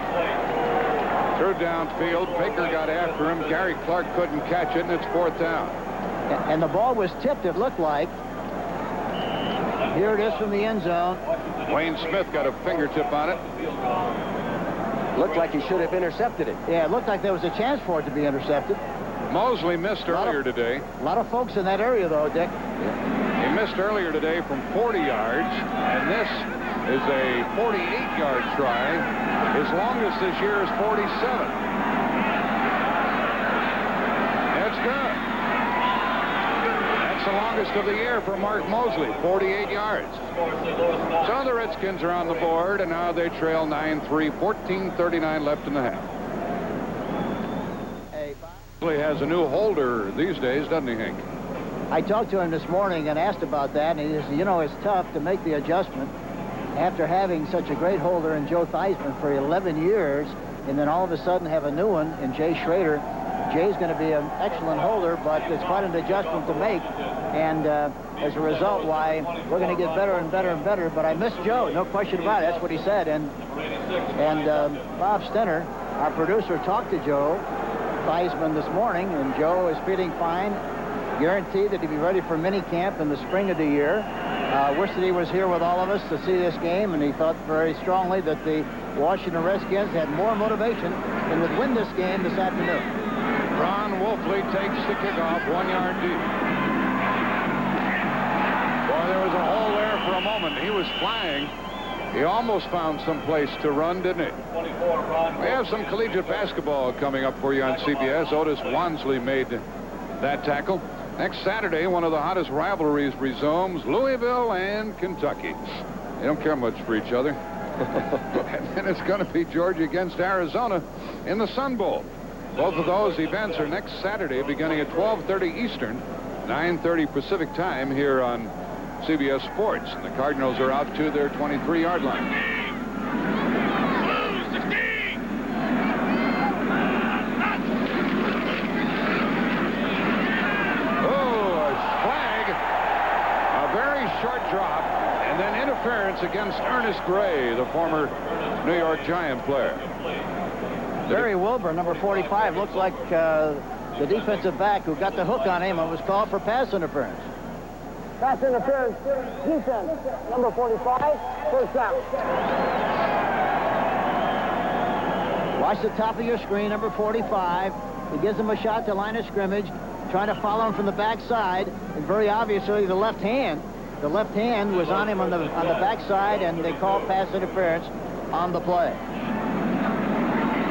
threw downfield. Baker got after him. Gary Clark couldn't catch it, and it's 4th down. And the ball was tipped, it looked like. Here it is from the end zone. Wayne Smith got a fingertip on it. Looked like he should have intercepted it. Yeah, it looked like there was a chance for it to be intercepted. Moseley missed earlier today. A lot of folks in that area, though, Dick. He missed earlier today from 40 yards, and this is a 48-yard try. His longest this year is 47. That's good. That's the longest of the year for Mark Moseley, 48 yards. So the Redskins are on the board, and now they trail 9-3, 14:39 left in the half. Moseley has a new holder these days, doesn't he, Hank? I talked to him this morning and asked about that, and he said, you know, it's tough to make the adjustment after having such a great holder in Joe Theismann for 11 years, and then all of a sudden have a new one in Jay Schroeder. Jay's going to be an excellent holder, but it's quite an adjustment to make, and as a result, why we're going to get better and better and better. But I miss Joe, no question about it. That's what he said. And Bob Stenner, our producer, talked to Joe Theismann this morning, and Joe is feeling fine. Guaranteed that he'd be ready for mini camp in the spring of the year. Wish that he was here with all of us to see this game, and he thought very strongly that the Washington Redskins had more motivation and would win this game this afternoon. Ron Wolfley takes the kickoff 1 yard deep. Boy, there was a hole there for a moment. He was flying. He almost found some place to run, didn't he? We have some collegiate basketball coming up for you on CBS. Otis Wansley made that tackle. Next Saturday, one of the hottest rivalries resumes, Louisville and Kentucky. They don't care much for each other. And then it's going to be Georgia against Arizona in the Sun Bowl. Both of those events are next Saturday beginning at 12:30 Eastern, 9:30 Pacific time here on CBS Sports. And the Cardinals are out to their 23-yard line. Short drop, and then interference against Ernest Gray, the former New York Giant player. Barry Wilburn, number 45, looks like the defensive back who got the hook on him and was called for pass interference. Pass interference, defense, number 45, first down. Watch the top of your screen, number 45. He gives him a shot to line of scrimmage, trying to follow him from the backside, and very obviously the left hand. The left hand was on him on the backside, and they called pass interference on the play.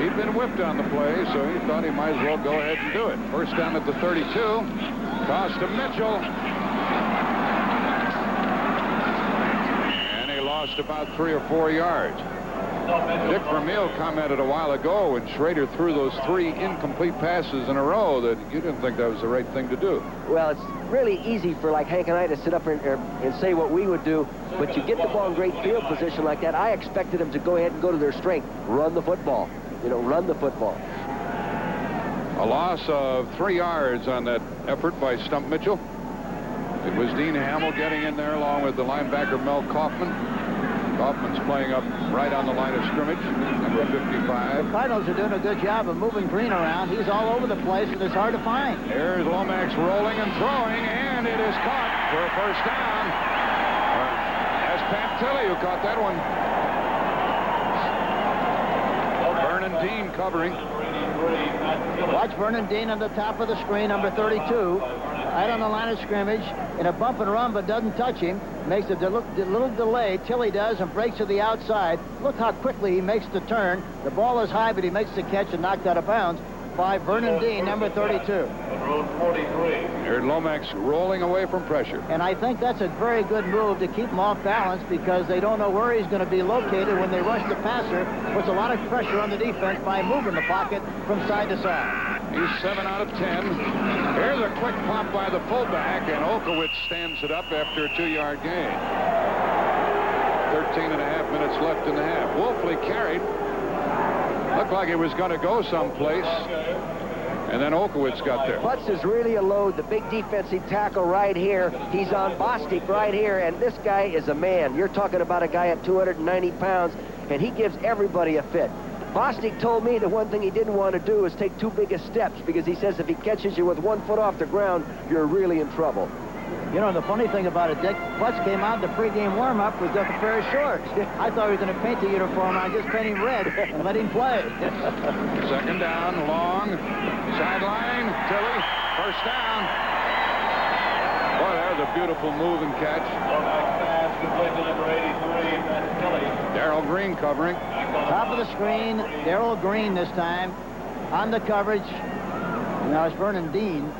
He'd been whipped on the play, so he thought he might as well go ahead and do it. First down at the 32. Toss to Mitchell. And he lost about 3 or 4 yards. Dick Vermeil commented a while ago when Schroeder threw those 3 incomplete passes in a row that you didn't think that was the right thing to do. Well, it's really easy for like Hank and I to sit up and say what we would do, but you get the ball in great field position like that. I expected them to go ahead and go to their strength, run the football. You know, run the football. A loss of 3 yards on that effort by Stump Mitchell. It was Dean Hamill getting in there along with the linebacker Mel Kaufman. Kaufman's playing up right on the line of scrimmage, number 55. The Cardinals are doing a good job of moving Green around. He's all over the place, and it's hard to find. Here's Lomax rolling and throwing, and it is caught for a first down. That's Pat Tilley who caught that one. Vernon Dean covering. Watch Vernon Dean on the top of the screen, number 32. Right on the line of scrimmage, in a bump and run, but doesn't touch him. Makes a little delay, Tilley does, and breaks to the outside. Look how quickly he makes the turn. The ball is high, but he makes the catch and knocked out of bounds by Vernon Dean, number 32. Here's Lomax rolling away from pressure. And I think that's a very good move to keep him off balance because they don't know where he's going to be located when they rush the passer. Puts a lot of pressure on the defense by moving the pocket from side to side. He's 7 out of 10. Here's a quick pop by the fullback, and Olkowitz stands it up after a 2-yard gain. 13.5 minutes left in the half. Wolfley carried. Looked like he was going to go someplace. And then Olkowitz got there. Butts is really a load. The big defensive tackle right here. He's on Bostic right here, and this guy is a man. You're talking about a guy at 290 pounds, and he gives everybody a fit. Bostic told me the one thing he didn't want to do is take too big of steps, because he says if he catches you with 1 foot off the ground, you're really in trouble. You know, the funny thing about it, Dick, Butts came out in the pregame warm-up with just a pair of shorts. I thought he was going to paint the uniform. I just paint him red and let him play. Second down, long, sideline, Tilly, first down. Boy, there's a beautiful move and catch. Darrell Green covering. Top of the screen, Darrell Green this time on the coverage. Now it's Vernon Dean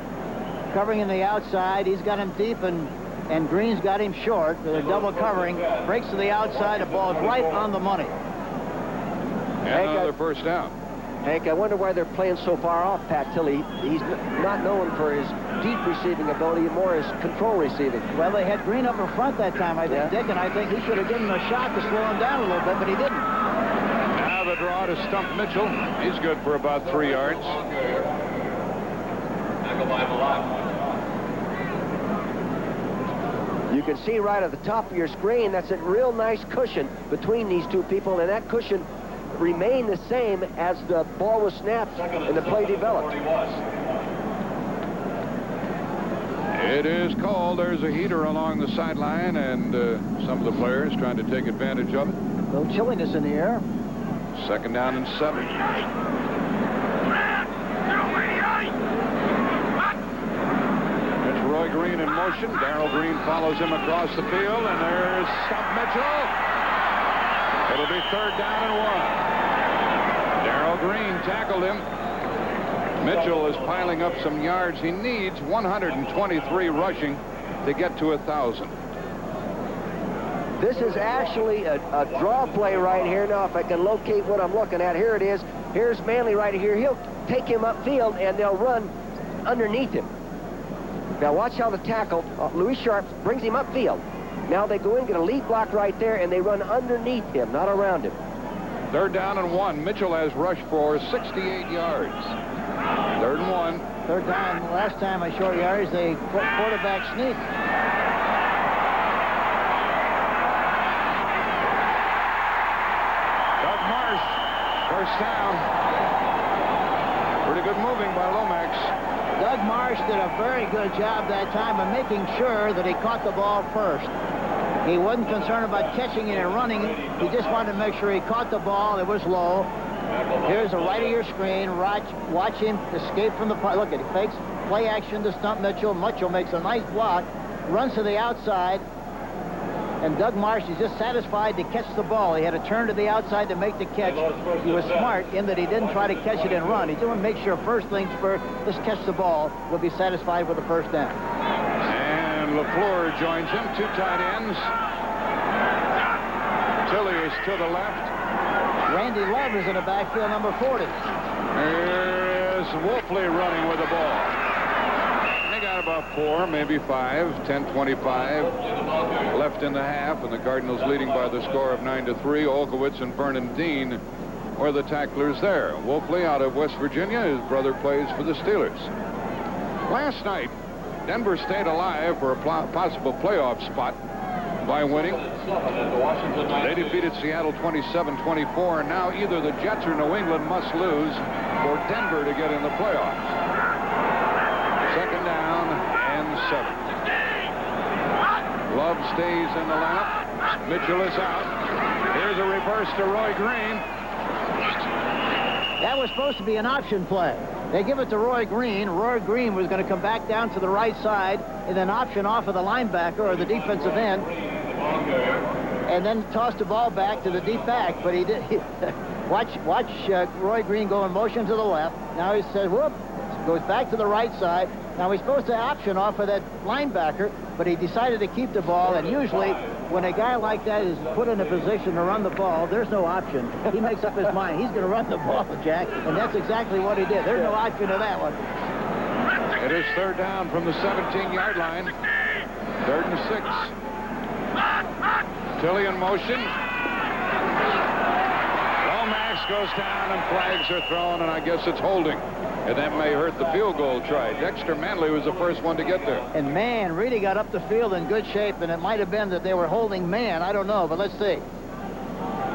covering in the outside. He's got him deep, and Green's got him short. They're double covering. Breaks to the outside. The ball's right on the money. And another first down. Hank, I wonder why they're playing so far off Pat Tilly. He's not known for his deep receiving ability, more his control receiving. Well, they had Green up in front that time, I think, Dick, and I think he should have given him a shot to slow him down a little bit, but he didn't. Now the draw to Stump Mitchell. He's good for about 3 yards. You can see right at the top of your screen, that's a real nice cushion between these two people, and that cushion remained the same as the ball was snapped and the play developed. It is cold. There's a heater along the sideline, and some of the players trying to take advantage of it. A little chilliness in the air. Second down and 7. It's Roy Green in motion. Darrell Green follows him across the field, and there's Stump Mitchell. It'll be third down and 1. Darrell Green tackled him. Mitchell is piling up some yards. He needs 123 rushing to get to 1,000. This is actually a draw play right here. Now, if I can locate what I'm looking at, here it is. Here's Manley right here. He'll take him upfield, and they'll run underneath him. Now, watch how the tackle, Louis Sharp, brings him upfield. Now they go in, get a lead block right there, and they run underneath him, not around him. Third down and 1. Mitchell has rushed for 68 yards. Third and 1. Third down. Last time a short yardage, they quarterback sneak. Doug Marsh, first down. Pretty good moving by Lomax. Doug Marsh did a very good job that time of making sure that he caught the ball first. He wasn't concerned about catching it and running it. He just wanted to make sure he caught the ball. It was low. Here's the right of your screen. Watch him escape from the play. Look at it. Fakes play action to Stump Mitchell. Mitchell makes a nice block. Runs to the outside. And Doug Marsh is just satisfied to catch the ball. He had to turn to the outside to make the catch. He was smart in that he didn't try to catch it and run. He just wanted to make sure first things first, let's catch the ball. We'll be satisfied with the first down. And LaFleur joins him. 2 tight ends. Tilly is to the left. Randy Love is in the backfield, number 40. Here's Wolfley running with the ball. They got about 4, maybe 5, 10:25 left in the half, and the Cardinals leading by the score of 9-3. Olkowitz and Vernon Dean were the tacklers there. Wolfley out of West Virginia. His brother plays for the Steelers. Last night, Denver stayed alive for a possible playoff spot by winning. They defeated Seattle 27-24, and now either the Jets or New England must lose for Denver to get in the playoffs. Second down and 7. Love stays in the lineup. Mitchell is out. Here's a reverse to Roy Green. That was supposed to be an option play. They give it to Roy Green. Roy Green was going to come back down to the right side and then option off of the linebacker or the defensive end, and then toss the ball back to the deep back. But he did. Watch Roy Green go in motion to the left. Now he says, whoop, goes back to the right side. Now he's supposed to option off of that linebacker, but he decided to keep the ball. And usually when a guy like that is put in a position to run the ball, there's no option. He makes up his mind. He's going to run the ball, Jack, and that's exactly what he did. There's no option to that one. It is third down from the 17-yard line. Third and 6. Tilly in motion. goes down and flags are thrown, and I guess it's holding. And that may hurt the field goal try. Dexter Manley was the first one to get there. And Mann really got up the field in good shape, and it might have been that they were holding Mann. I don't know, but let's see.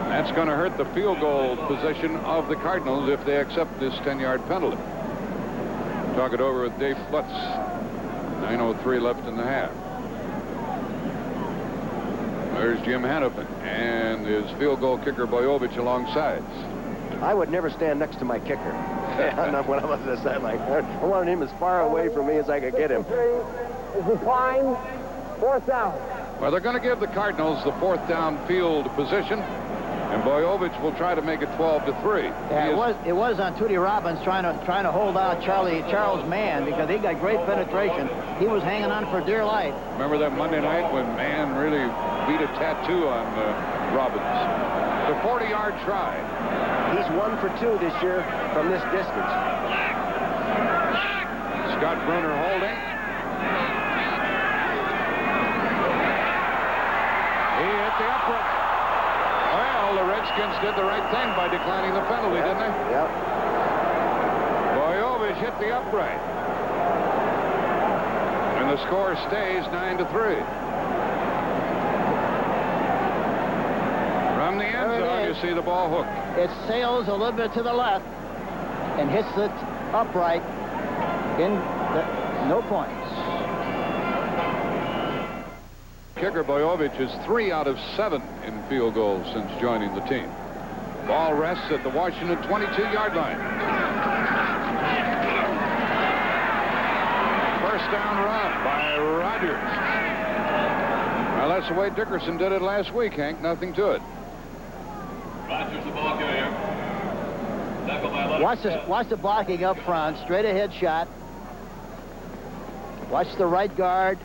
That's going to hurt the field goal position of the Cardinals if they accept this 10-yard penalty. Talk it over with Dave Lutz. 9:03 left in the half. There's Jim Hannafin and his field goal kicker Bojovic alongside. I would never stand next to my kicker. Not when I was at the sideline. I wanted him as far away from me as I could get him. Is declined. 4th down. Well, they're going to give the Cardinals the 4th down field position, and Bojovic will try to make it 12-3. Yeah, it was on Tootie Robbins trying to hold out Charles Mann because he got great penetration. He was hanging on for dear life. Remember that Monday night when Mann really beat a tattoo on Robbins? The 40-yard try. He's 1 for 2 this year from this distance. Scott Bruner holding. He hit the upright. Well, the Redskins did the right thing by declining the penalty, didn't they? Yep. Bojovic hit the upright. And the score stays 9-3. From the end zone, you see the ball hook. It sails a little bit to the left and hits it upright in no points. Kicker Bojovic is 3 out of 7 in field goals since joining the team. Ball rests at the Washington 22-yard line. First down run by Rogers. Well, that's the way Dickerson did it last week, Hank. Nothing to it. Rogers, the ball carrier. Tackle by Leonard. Watch the blocking up front. Straight ahead shot. Watch the right guard.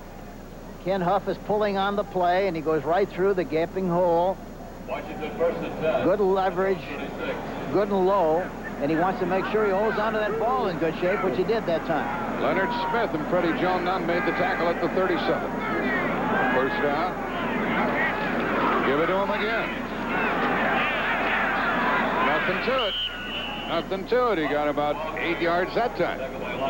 Ken Huff is pulling on the play, and he goes right through the gaping hole. Washington 1st and 10. Good leverage, good and low, and he wants to make sure he holds onto that ball in good shape, which he did that time. Leonard Smith and Freddie Jones made the tackle at the 37. First down. Give it to him again. Nothing to it. Nothing to it. He got about 8 yards that time.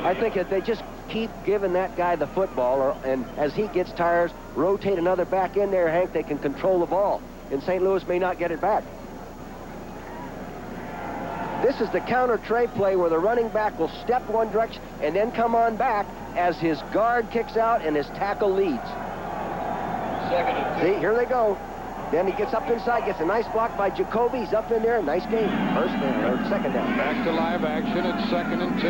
I think if they just keep giving that guy the football, and as he gets tired, rotate another back in there, Hank, they can control the ball. And St. Louis may not get it back. This is the counter tray play where the running back will step one direction and then come on back as his guard kicks out and his tackle leads. Second and 2. See, here they go. Then he gets up inside, gets a nice block by Jacoby. He's up in there. Nice game. First down, or second down. Back to live action. It's 2nd and 2.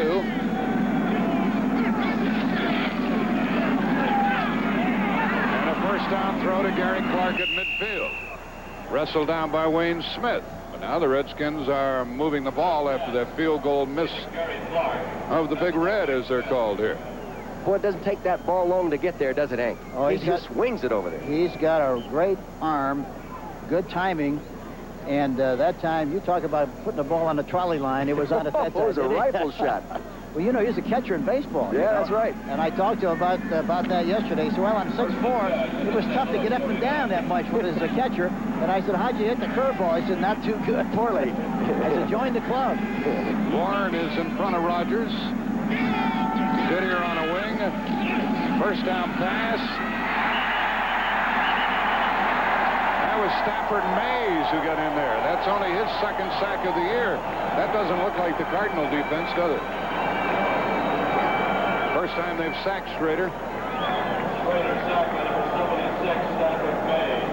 And a first down throw to Gary Clark at midfield. Wrestled down by Wayne Smith. But now the Redskins are moving the ball after that field goal miss of the Big Red, as they're called here. Boy, it doesn't take that ball long to get there, does it, Hank? Oh, he just swings it over there. He's got a great arm, good timing, and that time, you talk about putting the ball on the trolley line, it was on at that time. It was a rifle shot. Well, you know, he's a catcher in baseball. Yeah, that's right. And I talked to him about that yesterday. He said, well, I'm 6'4". It was tough to get up and down that much as a catcher. And I said, how'd you hit the curveball? He said, not too good. Poorly. I said, join the club. Warren is in front of Rogers. Didier on a wing. First down pass. That was Stafford Mays who got in there. That's only his 2nd sack of the year. That doesn't look like the Cardinal defense, does it? First time they've sacked Schroeder. Schroeder sacked by number 76, Stafford Mays.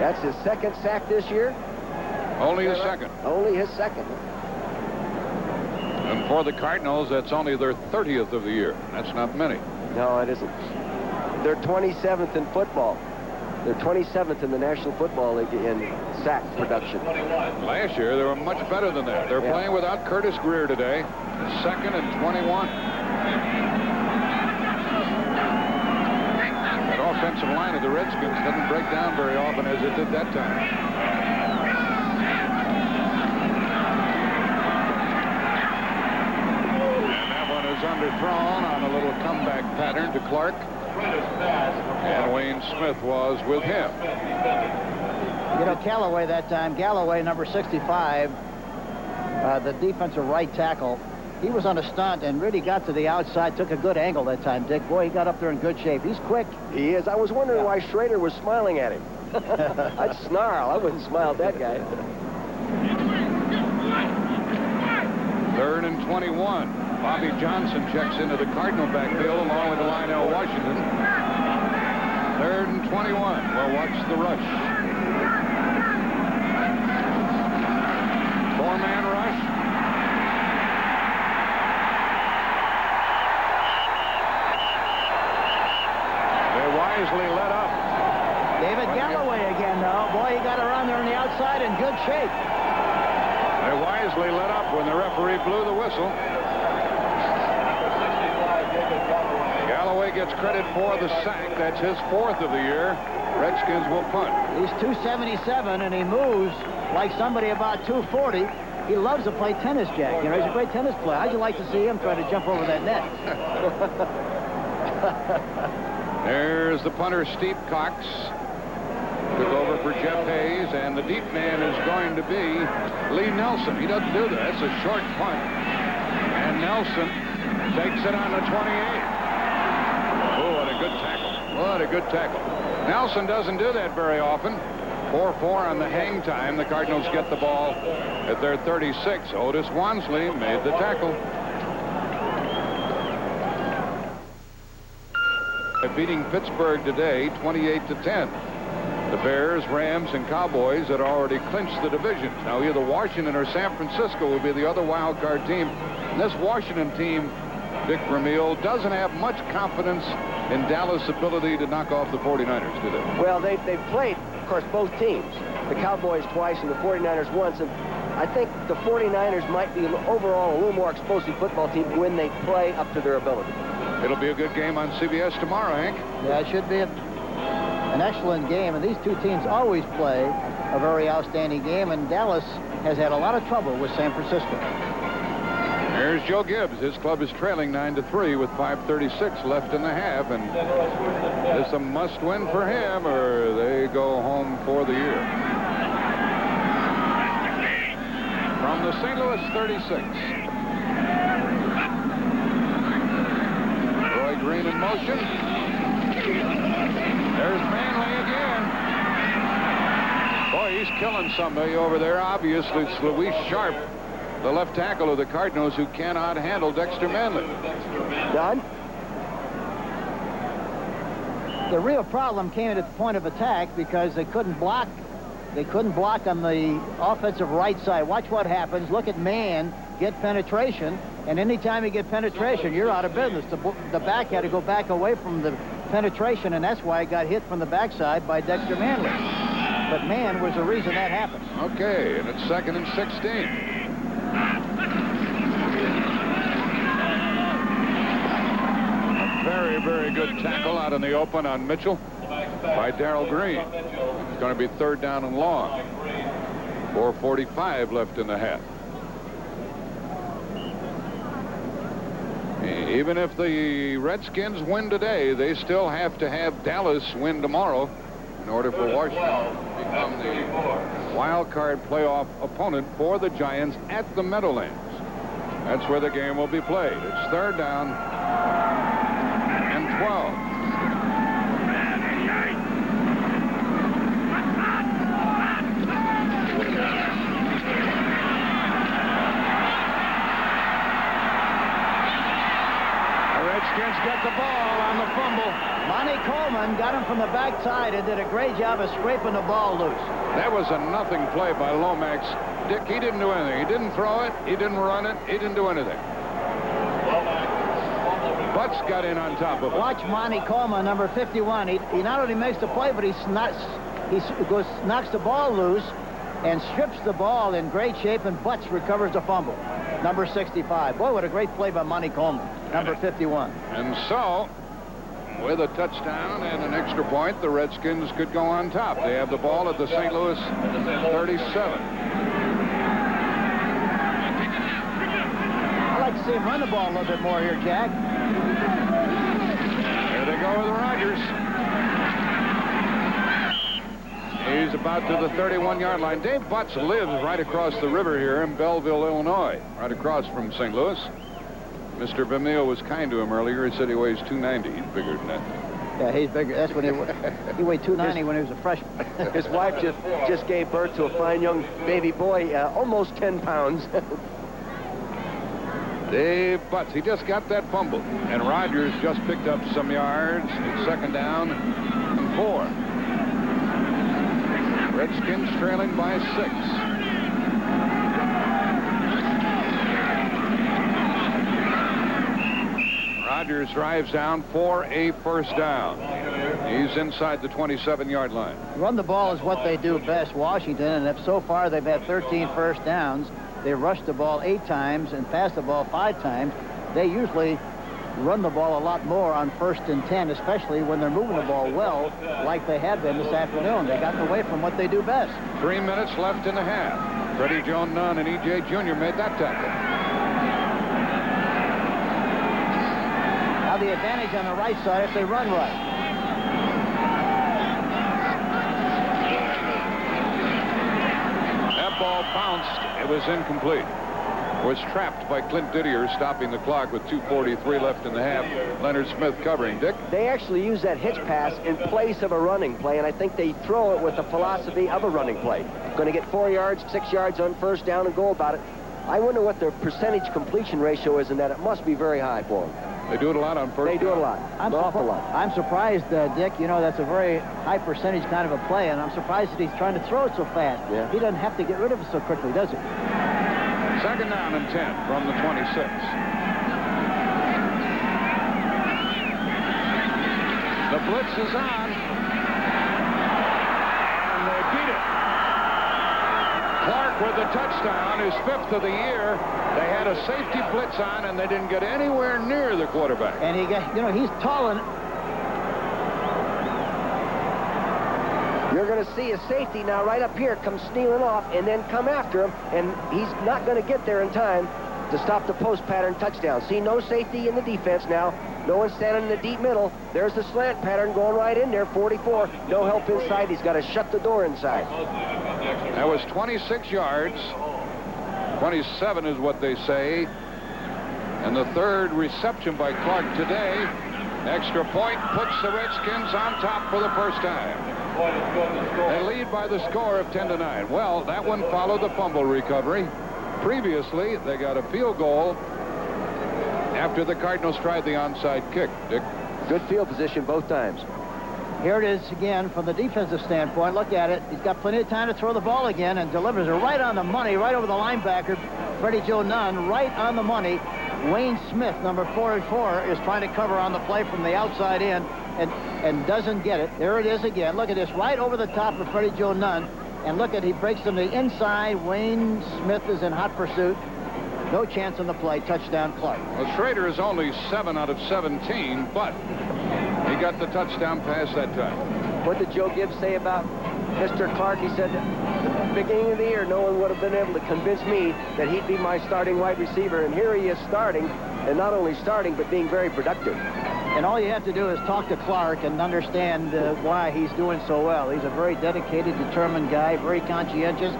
That's his 2nd sack this year. Only his 2nd. Only his 2nd. And for the Cardinals, that's only their 30th of the year. That's not many. No, it isn't. They're 27th in football. They're 27th in the National Football League in sack production. Last year, they were much better than that. They're playing without Curtis Greer today. 2nd and 21. That offensive line of the Redskins doesn't break down very often as it did that time. Underthrown on a little comeback pattern to Clark. And Wayne Smith was with him. You know, Galloway, number 65, the defensive right tackle, he was on a stunt and really got to the outside, took a good angle that time, Dick. Boy, he got up there in good shape. He's quick. He is. I was wondering why Schroeder was smiling at him. I'd snarl. I wouldn't smile at that guy. 3rd and 21. Bobby Johnson checks into the Cardinal backfield along with Lionel Washington. 3rd and 21. We'll watch the rush. 4-man rush. They wisely let up. David Galloway again, though. Boy, he got around there on the outside in good shape. They wisely let up when the referee blew the whistle. Galloway gets credit for the sack. That's his 4th of the year. Redskins will punt. He's 277, and he moves like somebody about 240. He loves to play tennis, Jack. You know, he's a great tennis player. How'd you like to see him try to jump over that net? There's the punter, Steve Cox. Took over for Jeff Hayes, and the deep man is going to be Lee Nelson. He doesn't do that. That's a short punt. And Nelson takes it on the 28. Oh, what a good tackle. What a good tackle. Nelson doesn't do that very often. 4-4 on the hang time. The Cardinals get the ball at their 36. Otis Wansley made the tackle. Beating Pittsburgh today, 28-10. The Bears, Rams, and Cowboys had already clinched the divisions. Now either Washington or San Francisco will be the other wild card team. And this Washington team, Dick Vermeil, doesn't have much confidence in Dallas' ability to knock off the 49ers, do they? Well, they've played, of course, both teams. The Cowboys twice and the 49ers once. And I think the 49ers might be overall a little more explosive football team when they play up to their ability. It'll be a good game on CBS tomorrow, Hank. Yeah, it should be an excellent game, and these two teams always play a very outstanding game, and Dallas has had a lot of trouble with San Francisco. Here's Joe Gibbs. His club is trailing 9-3 with 5:36 left in the half, and it's a must-win for him, or they go home for the year. From the St. Louis 36. Roy Green in motion. There's Manley again. Boy, he's killing somebody over there. Obviously, it's Luis Sharp, the left tackle of the Cardinals, who cannot handle Dexter Manley. Don? The real problem came at the point of attack because they couldn't block. They couldn't block on the offensive right side. Watch what happens. Look at Mann get penetration, and anytime you get penetration, you're out of business. The back had to go back away from the penetration, and that's why it got hit from the backside by Dexter Manley. But Mann was the reason that happened. Okay, and it's 2nd and 16. A very, very good tackle out in the open on Mitchell by Darrell Green. It's going to be 3rd down and long. 4:45 left in the half. Even if the Redskins win today, they still have to have Dallas win tomorrow in order for Washington to become the wild card playoff opponent for the Giants at the Meadowlands. That's where the game will be played. It's 3rd down and 12. Redskins get the ball on the fumble. Monty Coleman got him from the backside and did a great job of scraping the ball loose. That was a nothing play by Lomax. Dick, he didn't do anything. He didn't throw it. He didn't run it. He didn't do anything. Butts got in on top of it. Watch Monty Coleman, number 51. He not only makes the play, but he knocks the ball loose and strips the ball in great shape, and Butts recovers the fumble. Number 65. Boy, what a great play by Monty Coleman, number 51. And so, with a touchdown and an extra point, the Redskins could go on top. They have the ball at the St. Louis 37. I'd like to see him run the ball a little bit more here, Jack. There they go with Rogers. He's about to the 31-yard line. Dave Butts lives right across the river here in Belleville, Illinois, right across from St. Louis. Mr. Vermeil was kind to him earlier. He said he weighs 290. He's bigger than that. Yeah, he's bigger. That's when he weighed 290 when he was a freshman. His wife just gave birth to a fine young baby boy, almost 10 pounds. Dave Butts, he just got that fumble. And Rogers just picked up some yards. It's 2nd down and 4. Redskins trailing by 6. Rogers drives down for a 1st down. He's inside the 27-yard line. Run the ball is what they do best, Washington, and if so far they've had 13 first downs. They rushed the ball 8 times and passed the ball 5 times. They usually run the ball a lot more on 1st and 10, especially when they're moving the ball well, like they have been this afternoon. They got away from what they do best. 3 minutes left in the half. Freddie Joe Nunn and E.J. Jr. made that tackle. Now the advantage on the right side if they run right. That ball bounced. It was incomplete. Was trapped by Clint Didier, stopping the clock with 2:43 left in the half. Leonard Smith covering. Dick? They actually use that hitch pass in place of a running play, and I think they throw it with the philosophy of a running play. Going to get 4 yards, 6 yards on 1st down and go about it. I wonder what their percentage completion ratio is in that. It must be very high for them. They do it a lot on 1st. They do it a lot. An awful lot. I'm surprised, Dick. You know, that's a very high percentage kind of a play, and I'm surprised that he's trying to throw it so fast. Yeah. He doesn't have to get rid of it so quickly, does he? 2nd down and 10 from the 26. The blitz is on. And they beat it. Clark with the touchdown, his 5th of the year. They had a safety blitz on, and they didn't get anywhere near the quarterback. And he got, you know, he's tall and... You're going to see a safety now right up here come snealing off and then come after him, and he's not going to get there in time to stop the post pattern touchdown. See, no safety in the defense now. No one standing in the deep middle. There's the slant pattern going right in there, 44. No help inside. He's got to shut the door inside. That was 26 yards. 27 is what they say. And the 3rd reception by Clark today. Extra point puts the Redskins on top for the 1st time. They lead by the score of 10-9. Well, that one followed the fumble recovery. Previously, they got a field goal after the Cardinals tried the onside kick. Dick? Good field position both times. Here it is again from the defensive standpoint. Look at it. He's got plenty of time to throw the ball again and delivers it right on the money, right over the linebacker, Freddie Joe Nunn, right on the money. Wayne Smith, number 4-4, is trying to cover on the play from the outside in and doesn't get it. There it is again. Look at this, right over the top of Freddie Joe Nunn. And look at, he breaks them the inside. Wayne Smith is in hot pursuit. No chance on the play. Touchdown, Clark. Well, Schroeder is only 7 out of 17, but he got the touchdown pass that time. What did Joe Gibbs say about Mr. Clark? He said, at the beginning of the year, no one would have been able to convince me that he'd be my starting wide receiver. And here he is starting, and not only starting, but being very productive. And all you have to do is talk to Clark and understand why he's doing so well. He's a very dedicated, determined guy, very conscientious,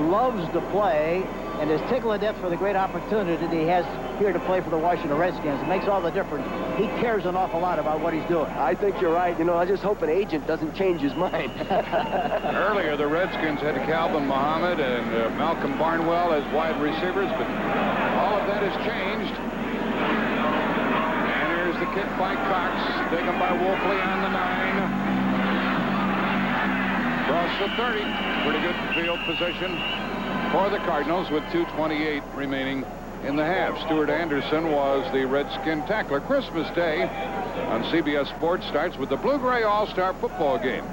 loves to play, and is tickled to death for the great opportunity that he has here to play for the Washington Redskins. It makes all the difference. He cares an awful lot about what he's doing. I think you're right. You know, I just hope an agent doesn't change his mind. Earlier, the Redskins had Calvin Muhammad and Malcolm Barnwell as wide receivers, but all of that has changed. And here's the kick by Cox, taken by Wolfley on the 9. Across the 30. Pretty good field position for the Cardinals with 2:28 remaining in the half. Stuart Anderson was the Redskin tackler. Christmas Day on CBS Sports starts with the Blue-Gray All-Star football game.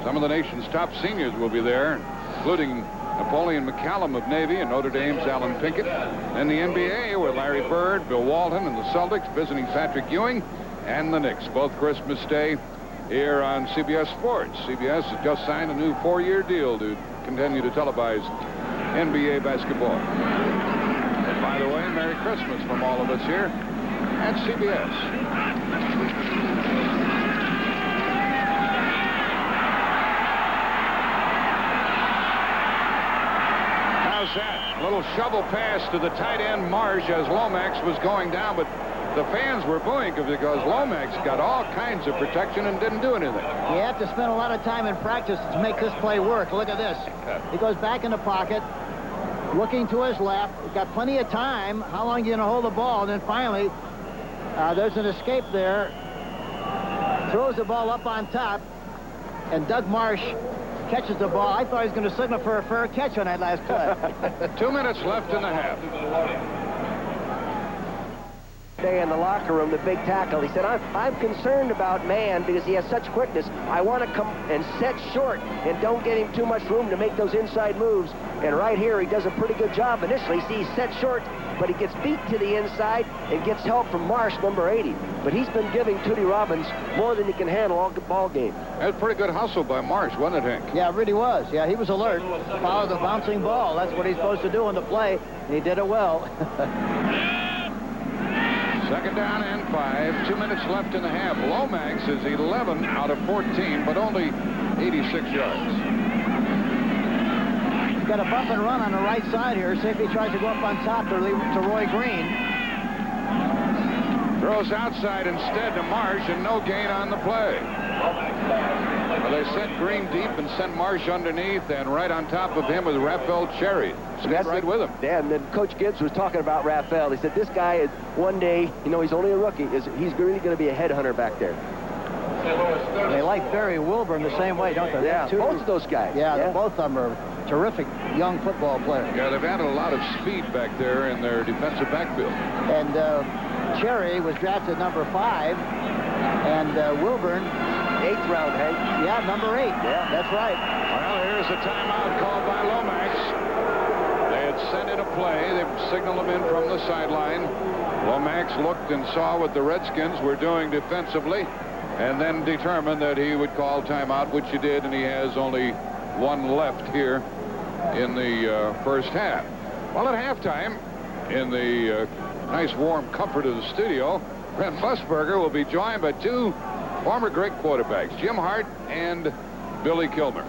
Some of the nation's top seniors will be there, including Napoleon McCallum of Navy and Notre Dame's Alan Pinkett. And the NBA with Larry Bird, Bill Walton, and the Celtics visiting Patrick Ewing and the Knicks. Both Christmas Day here on CBS Sports. CBS has just signed a new 4-year deal to continue to televise NBA basketball. And by the way, Merry Christmas from all of us here at CBS. little shovel pass to the tight end Marsh as Lomax was going down, but the fans were booing because Lomax got all kinds of protection and didn't do anything. You have to spend a lot of time in practice to make this play work. Look at this. He goes back in the pocket, looking to his left. He's got plenty of time. How long are you going to hold the ball? And then finally, there's an escape there. Throws the ball up on top, and Doug Marsh catches the ball. I thought he was going to signal for a fair catch on that last play. 2 minutes left in the half. Day in the locker room, the big tackle, he said, I'm concerned about man because he has such quickness. I want to come and set short and don't get him too much room to make those inside moves. And right here, he does a pretty good job initially. See, he's set short, but he gets beat to the inside and gets help from Marsh, number 80. But he's been giving Tootie Robbins more than he can handle all ball game. That was a pretty good hustle by Marsh, wasn't it, Hank? Yeah, it really was. Yeah, he was alert. Follow the bouncing ball. That's what he's supposed to do on the play, and he did it well. Second down and 5. 2 minutes left in the half. Lomax is 11 out of 14, but only 86 yards. He's got a bump and run on the right side here. See if he tries to go up on top to Roy Green. Throws outside instead to Marsh, and no gain on the play. Well, they sent Green deep and sent Marsh underneath, and right on top of him was Raphael Cherry. Stayed right with him. Yeah, and then Coach Gibbs was talking about Raphael. He said, this guy is one day, you know, he's only a rookie. He's really going to be a headhunter back there. They like Barry Wilburn the same way, don't they? Yeah, both of those guys. Yeah, both of them are terrific young football players. Yeah, they've added a lot of speed back there in their defensive backfield. And Cherry was drafted number 5, and Wilburn, 8th round, Hank. Yeah, number 8. Yeah, that's right. Well, here's a timeout called by Lomax. They had sent in a play. They signaled him in from the sideline. Lomax looked and saw what the Redskins were doing defensively, and then determined that he would call timeout, which he did, and he has only one left here in the first half. Well, at halftime, in the nice warm comfort of the studio, Brent Musburger will be joined by 2 former great quarterbacks, Jim Hart and Billy Kilmer.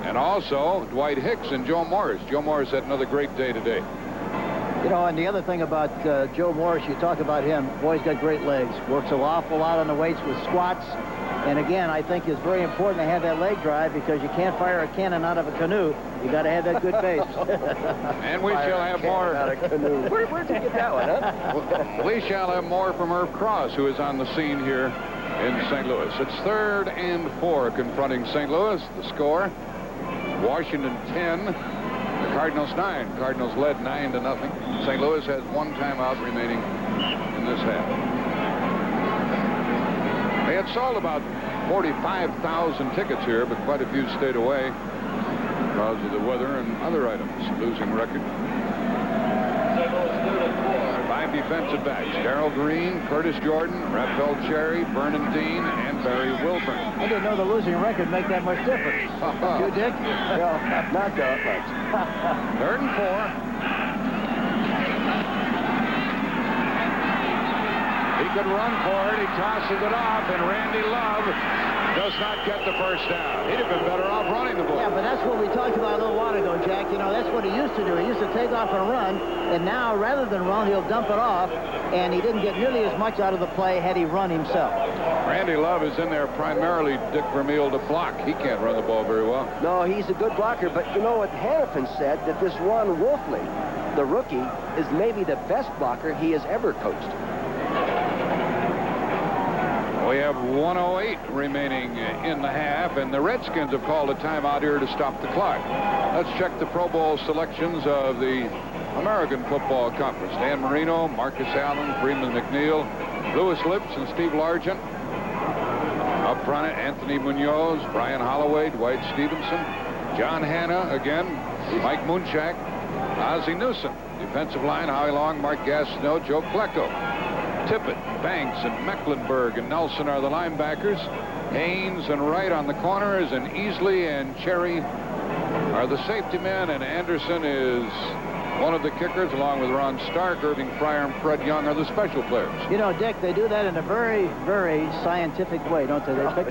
And also Dwight Hicks and Joe Morris. Joe Morris had another great day today. You know, and the other thing about Joe Morris, you talk about him, boy's got great legs. Works an awful lot on the weights with squats. And again, I think it's very important to have that leg drive because you can't fire a cannon out of a canoe. You got to have that good base. And we shall have more. Out of canoe. Where'd you get that one, huh? We shall have more from Irv Cross, who is on the scene here in St. Louis. It's 3rd and 4 confronting St. Louis. The score, Washington 10, the Cardinals 9. Cardinals led 9-0. St. Louis has 1 timeout remaining in this half. They had sold about 45,000 tickets here, but quite a few stayed away because of the weather and other items. Losing record. 5 defensive backs: Darrell Green, Curtis Jordan, Raphael Cherry, Vernon Dean, and Barry Wilburn. I didn't know the losing record make that much difference. You, Dick? Well, not that much. 3rd and 4. He could run for it. He tosses it off, and Randy Love does not get the first down. He'd have been better off running the ball. Yeah, but that's what we talked about a little while ago, Jack. You know, that's what he used to do. He used to take off and run, and now rather than run, he'll dump it off, and he didn't get nearly as much out of the play had he run himself. Randy Love is in there primarily, Dick Vermeil, to block. He can't run the ball very well. No, he's a good blocker, but you know what Hannafin said, that this Ron Wolfley, the rookie, is maybe the best blocker he has ever coached. We have 1:08 remaining in the half, and the Redskins have called a timeout here to stop the clock. Let's check the Pro Bowl selections of the American Football Conference. Dan Marino, Marcus Allen, Freeman McNeil, Lewis Lips, and Steve Largent. Up front, Anthony Munoz, Brian Holloway, Dwight Stevenson, John Hanna again, Mike Munchak, Ozzie Newsom. Defensive line, Howie Long, Mark Gastineau, Joe Klecko. Tippett, Banks, and Mecklenburg and Nelson are the linebackers. Haynes and Wright on the corners, and Easley and Cherry are the safety men, and Anderson is One of the kickers, along with Ron Stark, Irving Fryer, and Fred Young, are the special players. You know, Dick, they do that in a very, very scientific way, don't they? They pick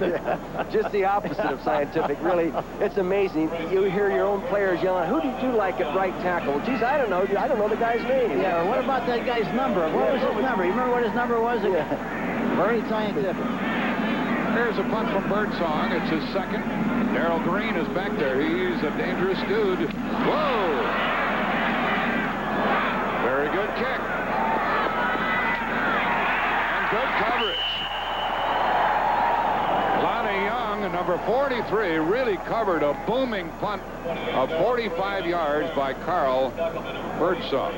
Just the opposite of scientific, really. It's amazing. You hear your own players yelling, who did you like at right tackle? Geez, I don't know. I don't know the guy's name. Yeah, what about that guy's number? What was his number? You remember what his number was? Yeah. Very scientific. Here's a punt from Birdsong. It's his second. Darrell Green is back there. He's a dangerous dude. Whoa! Very good kick. And good coverage. Lonnie Young, number 43, really covered a booming punt of 45 yards by Carl Birdsong.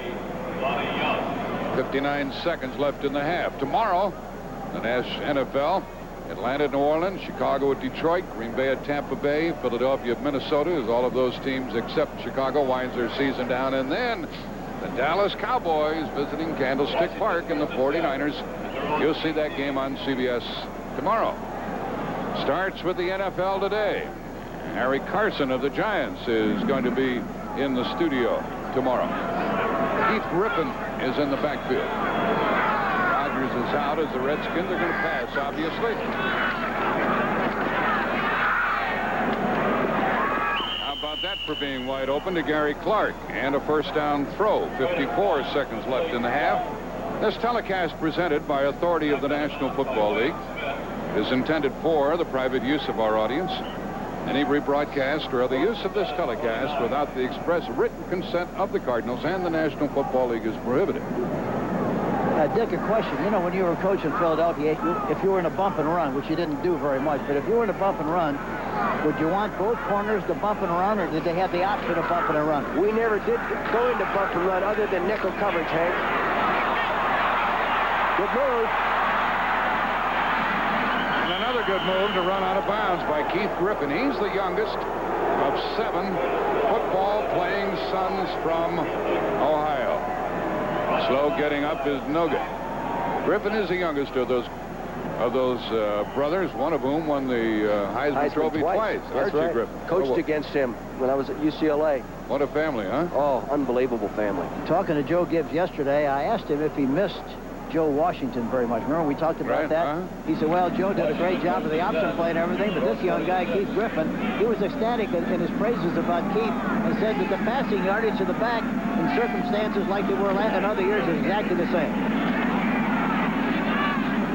59 seconds left in the half. Tomorrow, the NFL, Atlanta at New Orleans, Chicago at Detroit, Green Bay at Tampa Bay, Philadelphia at Minnesota, as all of those teams except Chicago winds their season down. And then the Dallas Cowboys visiting Candlestick Park and the 49ers. You'll see that game on CBS tomorrow. Starts with the NFL today. Harry Carson of the Giants is going to be in the studio tomorrow. Keith Griffin is in the backfield. Rogers is out as the Redskins are going to pass, obviously. How about that for being wide open to Gary Clark? And a first down throw. 54 seconds left in the half. This telecast presented by authority of the National Football League is intended for the private use of our audience. Any rebroadcast or other use of this telecast without the express written consent of the Cardinals and the National Football League is prohibited. Dick, a question. You know, when you were coach in Philadelphia, if you were in a bump and run, which you didn't do very much, but if you were in a bump and run, would you want both corners to bump and run, or did they have the option of bumping and run? We never did go into bump and run other than nickel coverage, Hank. Good move. And another good move to run out of bounds by Keith Griffin. He's the youngest of 7 football-playing sons from Ohio. Slow getting up is no good. Griffin is the youngest of those brothers, one of whom won the Heisman Trophy twice. That's Archie right. Griffin. Coached against him when I was at UCLA. What a family, huh? Oh, unbelievable family. Talking to Joe Gibbs yesterday, I asked him if he missed Joe Washington very much. Remember we talked about that? He said, well, Joe did a great job of the option play and everything, but this young guy, Keith Griffin, he was ecstatic in his praises about Keith and said that the passing yardage to the back in circumstances like they were in other years is exactly the same.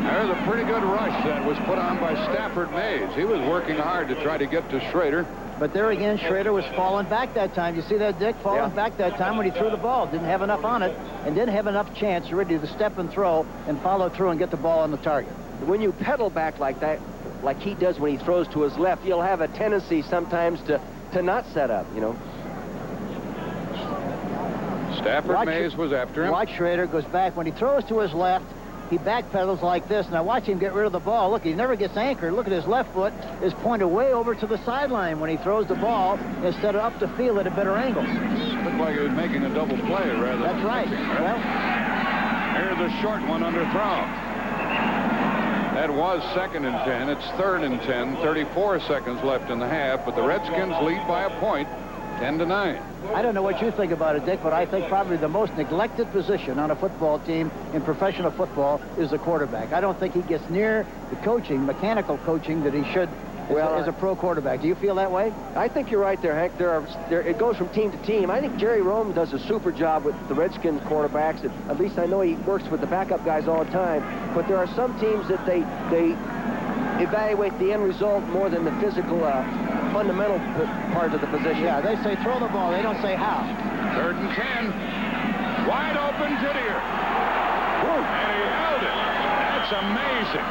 There's a pretty good rush that was put on by Stafford Mays. He was working hard to try to get to Schroeder. But there again, Schroeder was falling back that time. You see that, Dick? Falling back that time when he threw the ball. Didn't have enough on it and didn't have enough chance really to step and throw and follow through and get the ball on the target. When you pedal back like that, like he does when he throws to his left, you'll have a tendency sometimes to not set up, you know. Stafford Mays was after him. Watch Schroeder goes back. When he throws to his left, he backpedals like this. Now watch him get rid of the ball. Look, he never gets anchored. Look at his left foot is pointed way over to the sideline when he throws the ball instead of up the field at a better angle. Looked like he was making a double play rather That's than right. Well, here's a short one underthrown. That was 2nd and 10. It's 3rd and 10. 34 seconds left in the half, but the Redskins lead by a point, 10-9. I don't know what you think about it, Dick, but I think probably the most neglected position on a football team in professional football is the quarterback. I don't think he gets near the coaching, mechanical coaching, that he should as a pro quarterback. Do you feel that way? I think you're right there, Hank. It goes from team to team. I think Jerry Rome does a super job with the Redskins quarterbacks. At least I know he works with the backup guys all the time. But there are some teams that they evaluate the end result more than the physical fundamental part of the position. Yeah, they say throw the ball. They don't say how. 3rd and 10. Wide open Didier. And he held it. That's amazing.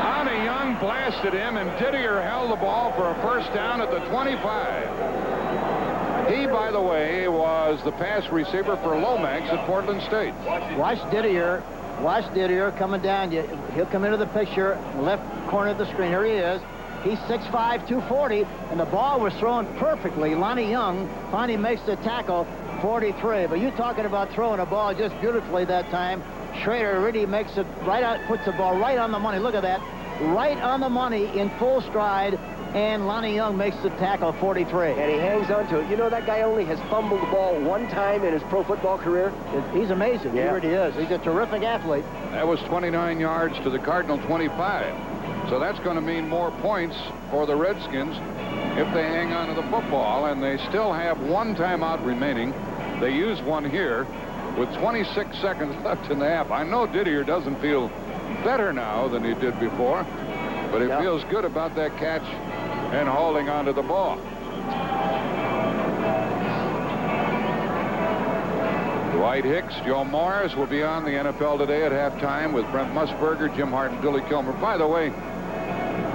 Lonnie Young blasted him, and Didier held the ball for a first down at the 25. He, by the way, was the pass receiver for Lomax at Portland State. Watch Didier coming down. He'll come into the picture, left corner of the screen. Here he is. He's 6'5", 240, and the ball was thrown perfectly. Lonnie Young finally makes the tackle, 43. But you talking about throwing a ball just beautifully that time. Schroeder really makes it right out, puts the ball right on the money. Look at that. Right on the money in full stride, and Lonnie Young makes the tackle 43. And he hangs on to it. You know, that guy only has fumbled the ball one time in his pro football career. He's amazing. Yeah. He really is. He's a terrific athlete. That was 29 yards to the Cardinal 25. So that's going to mean more points for the Redskins if they hang on to the football, and they still have one timeout remaining. They use one here with 26 seconds left in the half. I know Didier doesn't feel better now than he did before, but he feels good about that catch and holding on to the ball. Dwight Hicks, Joe Morris will be on the NFL Today at halftime with Brent Musburger, Jim Hart, and Billy Kilmer. By the way,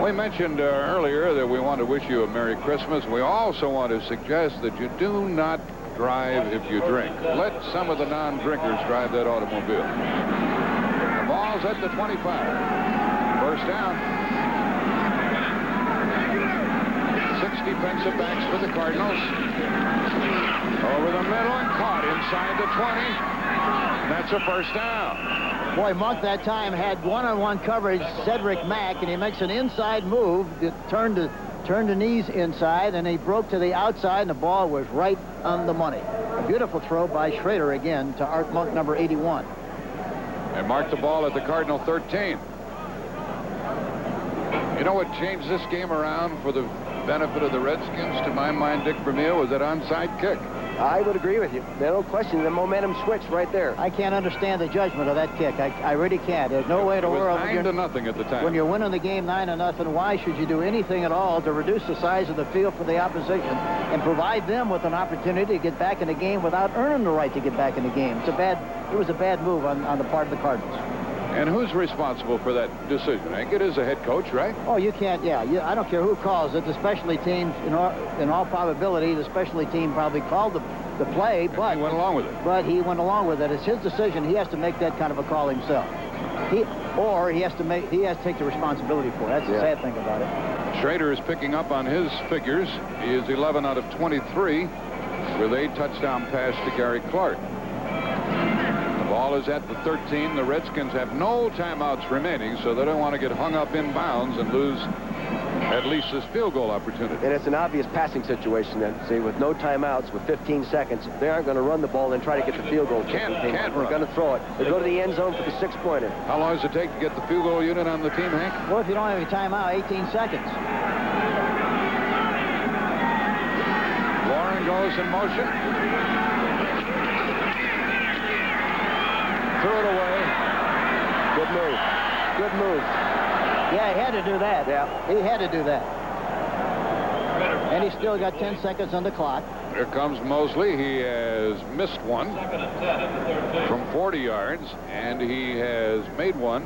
we mentioned earlier that we want to wish you a Merry Christmas. We also want to suggest that you do not drive if you drink. Let some of the non-drinkers drive that automobile. The ball's at the 25. First down. 6 defensive backs for the Cardinals. Over the middle and caught inside the 20. That's a first down. Boy, Monk that time had one-on-one coverage, Cedric Mack, and he makes an inside move, turned the knees inside, and he broke to the outside, and the ball was right on the money. A beautiful throw by Schroeder again to Art Monk, number 81. And marked the ball at the Cardinal 13. You know what changed this game around for the benefit of the Redskins, to my mind, Dick Vermeil, was that onside kick. I would agree with you. No question. The momentum switched right there. I can't understand the judgment of that kick. I really can't. There's no way in the world. It was 9-0 at the time. When you're winning the game 9-0, why should you do anything at all to reduce the size of the field for the opposition and provide them with an opportunity to get back in the game without earning the right to get back in the game? It was a bad move on the part of the Cardinals. And who's responsible for that decision? Hank, it is a head coach, right? Oh, you can't. Yeah, I don't care who calls it. The specialty teams, in all probability, the specialty team probably called the play, but he went along with it. But he went along with it. It's his decision. He has to make that kind of a call himself. He has to take the responsibility for it. That's the sad thing about it. Schroeder is picking up on his figures. He is 11 out of 23 with a touchdown pass to Gary Clark. The ball is at the 13. The Redskins have no timeouts remaining, so they don't want to get hung up in bounds and lose at least this field goal opportunity. And it's an obvious passing situation then. See, with no timeouts, with 15 seconds, they aren't going to run the ball and try to get the field goal. Can't They're run. going to throw it. They go to the end zone for the 6-pointer. How long does it take to get the field goal unit on the team, Hank? Well, if you don't have any timeout, 18 seconds. Warren goes in motion. Threw it away. Good move. Good move. Yeah, he had to do that. Yeah. He had to do that. And he's still got 10 seconds on the clock. Here comes Moseley. He has missed one from 40 yards, and he has made one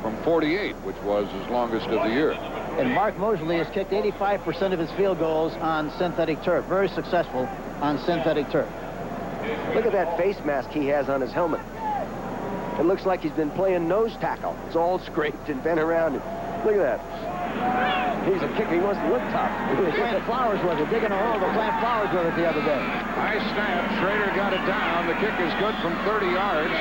from 48, which was his longest of the year. And Mark Moseley has kicked 85% of his field goals on synthetic turf. Very successful on synthetic turf. Look at that face mask he has on his helmet. It looks like he's been playing nose tackle. It's all scraped and bent around. Look at that. He's a kicker. He wants to look tough. He was playing flowers with it, digging a hole to plant flowers with it the other day. High snap. Schroeder got it down. The kick is good from 30 yards.